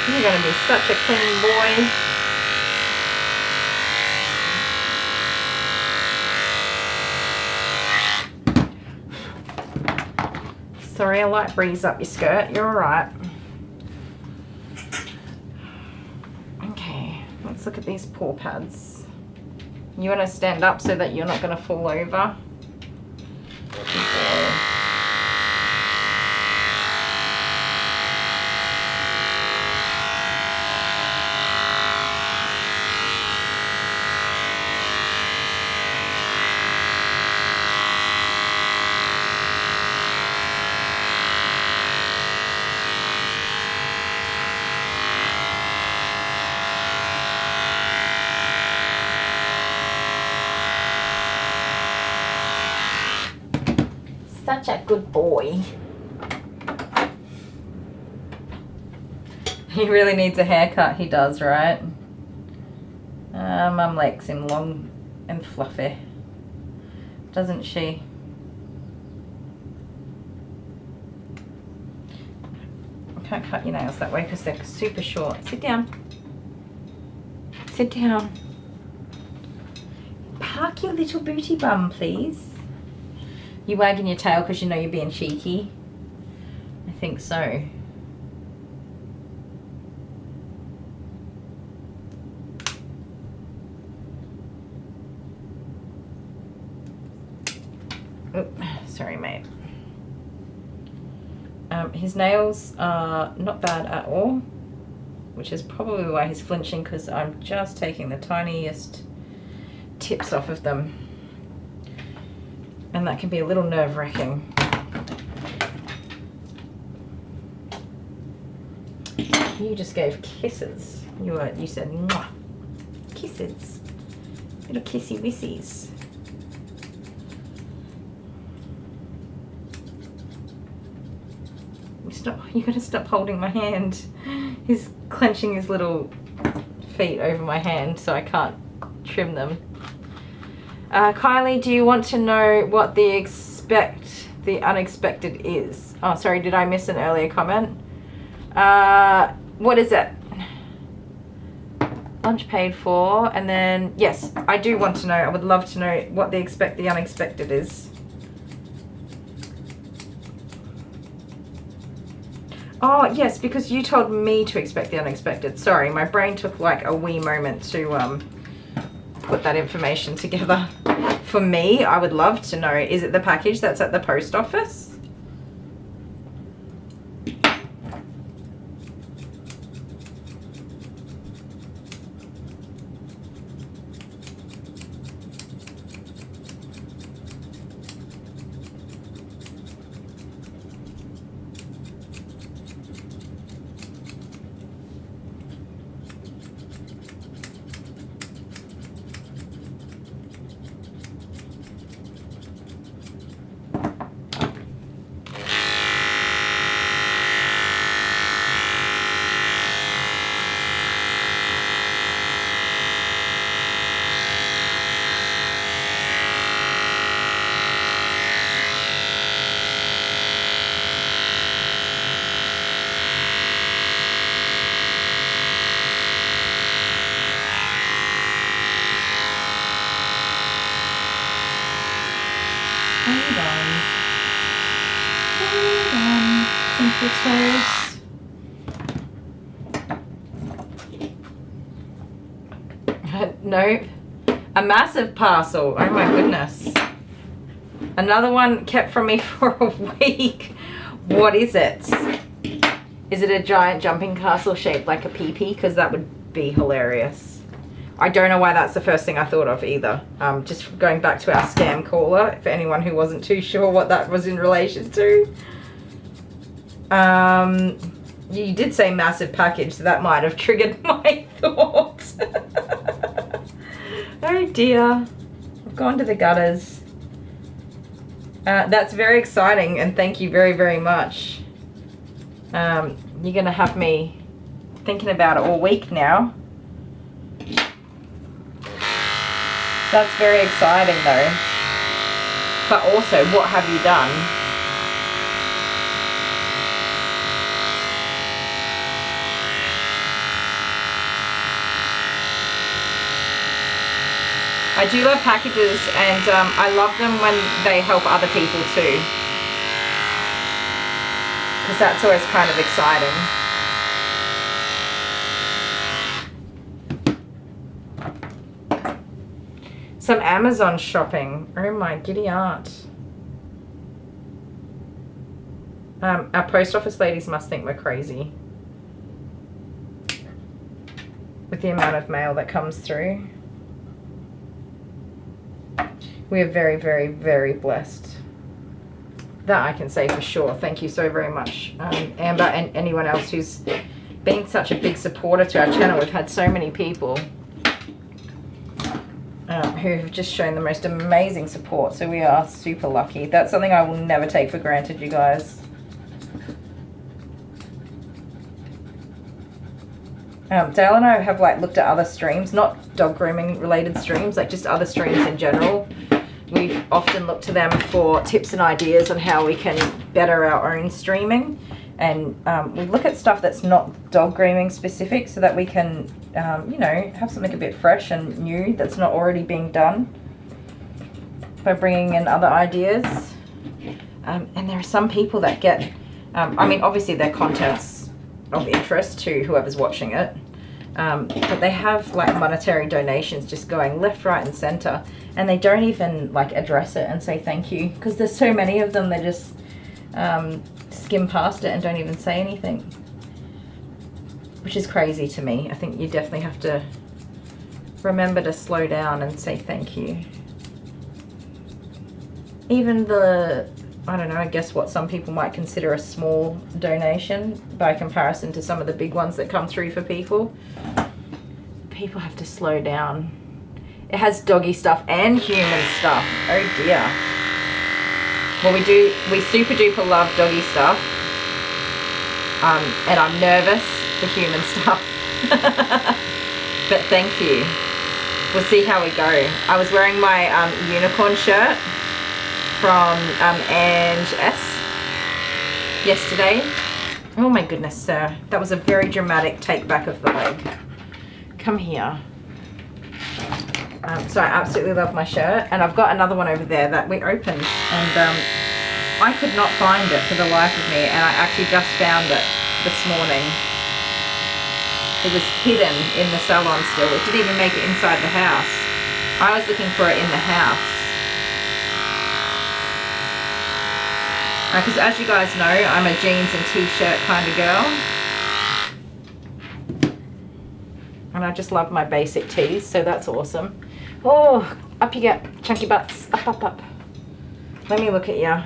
You're going to be such a clean boy. Sorry, a light breeze up your skirt. You're alright. Okay, let's look at these paw pads. You want to stand up so that you're not going to fall over. Such a good boy. He really needs a haircut, he does, right? Mum likes him long and fluffy, doesn't she? I can't cut your nails that way because they're super short. Sit down. Sit down. Park your little booty bum, please. You wagging your tail because you know you're being cheeky? I think so. Oop, sorry, mate. His nails are not bad at all, which is probably why he's flinching, because I'm just taking the tiniest tips off of them. And that can be a little nerve-wracking. You just gave kisses. You said mwah. Kisses. Little kissy wissies. You gotta stop holding my hand. He's clenching his little feet over my hand so I can't trim them. Kylie, do you want to know what the unexpected is? Oh, sorry, did I miss an earlier comment? What is it? Lunch paid for, and then, yes, I do want to know. I would love to know what the unexpected is. Oh, yes, because you told me to expect the unexpected. Sorry, my brain took like a wee moment to put that information together. For me, I would love to know, is it the package that's at the post office? photos. Nope. A massive parcel. Oh my goodness. Another one kept from me for a week. What is it? Is it a giant jumping castle shaped like a pee-pee? Because that would be hilarious. I don't know why that's the first thing I thought of either. Just going back to our scam caller, for anyone who wasn't too sure what that was in relation to. You did say massive package, so that might have triggered my thoughts. Oh dear. I've gone to the gutters. That's very exciting, and thank you very, very much. You're gonna have me thinking about it all week now. That's very exciting though. But also, what have you done? I do love packages, and I love them when they help other people too, because that's always kind of exciting. Some Amazon shopping. Oh my giddy aunt. Our post office ladies must think we're crazy with the amount of mail that comes through. We are very, very, very blessed. That I can say for sure. Thank you so very much, Amber, and anyone else who's been such a big supporter to our channel. We've had so many people who have just shown the most amazing support, so we are super lucky. That's something I will never take for granted, you guys. Dale and I have looked at other streams, not dog grooming related streams, just other streams in general. We've often looked to them for tips and ideas on how we can better our own streaming, and we look at stuff that's not dog grooming specific, so that we can have something a bit fresh and new that's not already being done, by bringing in other ideas. And there are some people that get obviously their content's of interest to whoever's watching it, but they have monetary donations just going left, right and center, and they don't even address it and say thank you, because there's so many of them. They just skim past it and don't even say anything, which is crazy to me. I think you definitely have to remember to slow down and say thank you. Even the, I don't know, I guess what some people might consider a small donation by comparison to some of the big ones that come through for people. People have to slow down. It has doggy stuff and human stuff. Oh dear. Well, we super duper love doggy stuff. And I'm nervous for human stuff. But thank you. We'll see how we go. I was wearing my unicorn shirt from Ange S yesterday. Oh my goodness, sir. That was a very dramatic take back of the leg. Come here. So I absolutely love my shirt, and I've got another one over there that we opened, and I could not find it for the life of me, and I actually just found it this morning. It was hidden in the salon still. It didn't even make it inside the house. I was looking for it in the house. Because as you guys know, I'm a jeans and t-shirt kind of girl. And I just love my basic tees, so that's awesome. Oh, up you get, chunky butts. Up, up, up. Let me look at you.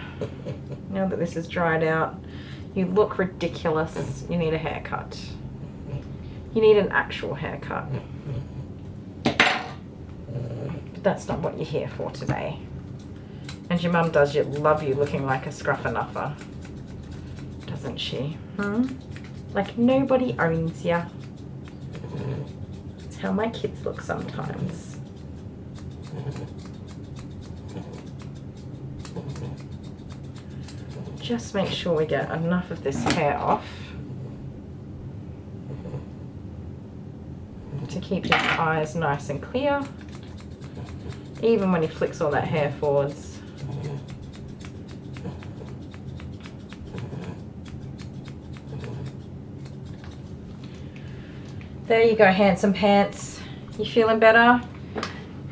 Now that this is dried out, you look ridiculous. You need a haircut. You need an actual haircut. But that's not what you're here for today. And your mum does love you looking like a scruffer-nuffer, doesn't she? Like nobody owns you. It's how my kids look sometimes. Just make sure we get enough of this hair off to keep his eyes nice and clear, even when he flicks all that hair forwards. There you go, handsome pants. You feeling better?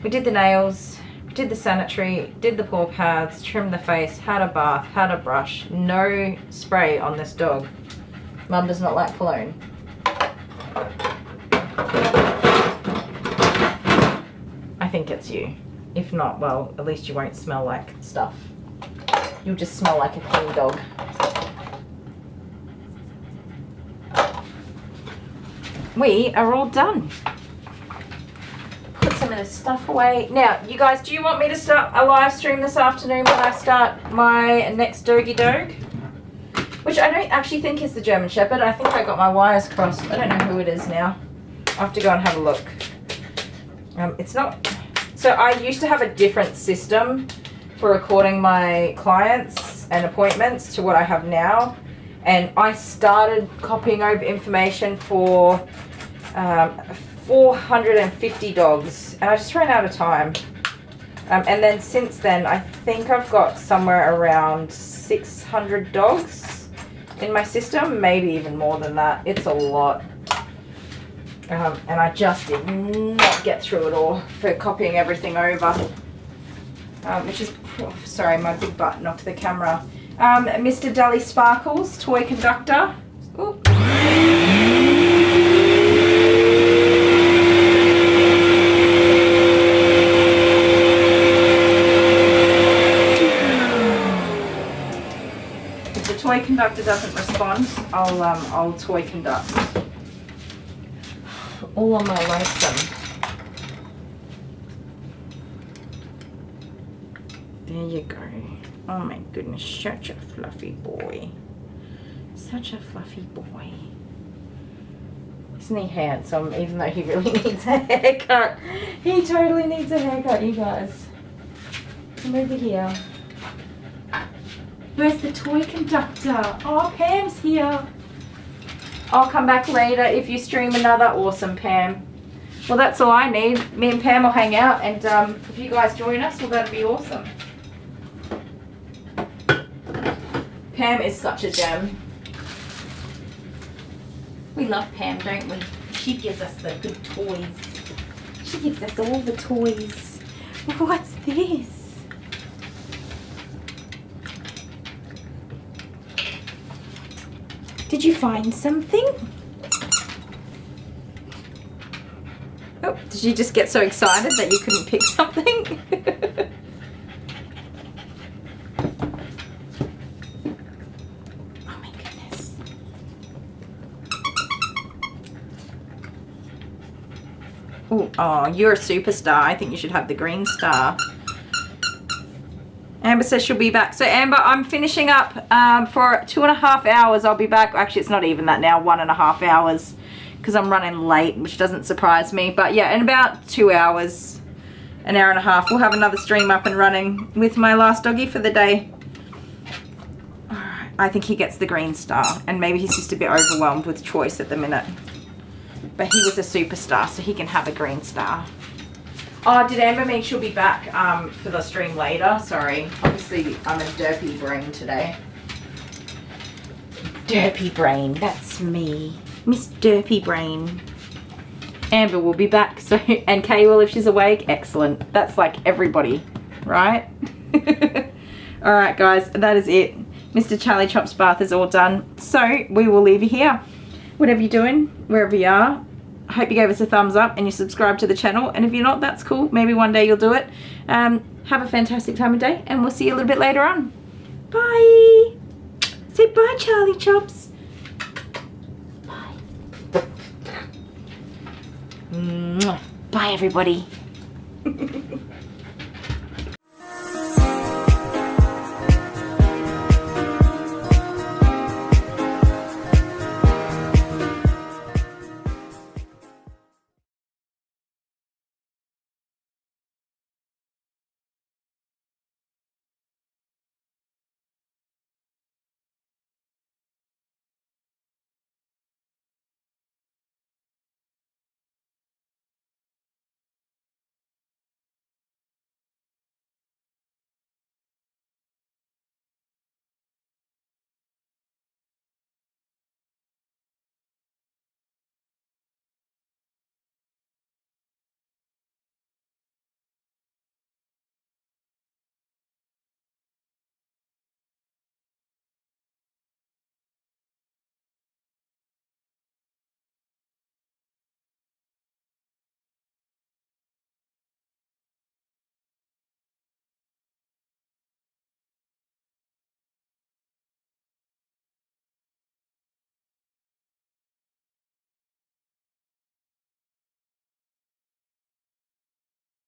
We did the nails, did the sanitary, did the paw pads, trimmed the face, had a bath, had a brush. No spray on this dog. Mum does not like cologne. I think it's you. If not, well, at least you won't smell like stuff. You'll just smell like a clean dog. We are all done. Put some of this stuff away. Now, you guys, do you want me to start a live stream this afternoon when I start my next doggy dog? Which I don't actually think is the German Shepherd. I think I got my wires crossed. I don't know who it is now. I'll have to go and have a look. It's not... So I used to have a different system for recording my clients and appointments to what I have now. And I started copying over information for 450 dogs. And I just ran out of time. And then since then, I think I've got somewhere around 600 dogs in my system. Maybe even more than that. It's a lot. And I just did not get through it all for copying everything over. Which is, sorry, my big butt knocked the camera. Mr. Dally Sparkles, toy conductor. Ooh. If the toy conductor doesn't respond, I'll toy conduct. All on my lonesome. There you go. Oh my goodness, such a fluffy boy. Such a fluffy boy. Isn't he handsome, even though he really needs a haircut? He totally needs a haircut, you guys. Come over here. Where's the toy conductor? Oh, Pam's here. I'll come back later if you stream another. Awesome, Pam. Well, that's all I need. Me and Pam will hang out, and if you guys join us, well, that'd be awesome. Pam is such a gem. We love Pam, don't we? She gives us the good toys. She gives us all the toys. What's this? Did you find something? Oh, did you just get so excited that you couldn't pick something? Oh my goodness. Ooh, oh, you're a superstar. I think you should have the green star. Amber says she'll be back. So Amber, I'm finishing up for 2.5 hours. I'll be back. Actually, it's not even that now, 1.5 hours, because I'm running late, which doesn't surprise me. But yeah, in about 2 hours, an hour and a half, we'll have another stream up and running with my last doggy for the day. I think he gets the green star, and maybe he's just a bit overwhelmed with choice at the minute. But he was a superstar, so he can have a green star. Oh, did Amber mean she'll be back for the stream later? Sorry. Obviously, I'm a derpy brain today. Derpy brain, that's me. Miss Derpy Brain. Amber will be back, so, and Kay will if she's awake. Excellent. That's like everybody, right? Alright guys, that is it. Mr. Charlie Chop's bath is all done. So, we will leave you here. Whatever you're doing, wherever you are, I hope you gave us a thumbs up and you subscribe to the channel. And if you're not, that's cool. Maybe one day you'll do it. Have a fantastic time of day, and we'll see you a little bit later on. Bye. Say bye, Charlie Chops. Bye. Bye, everybody.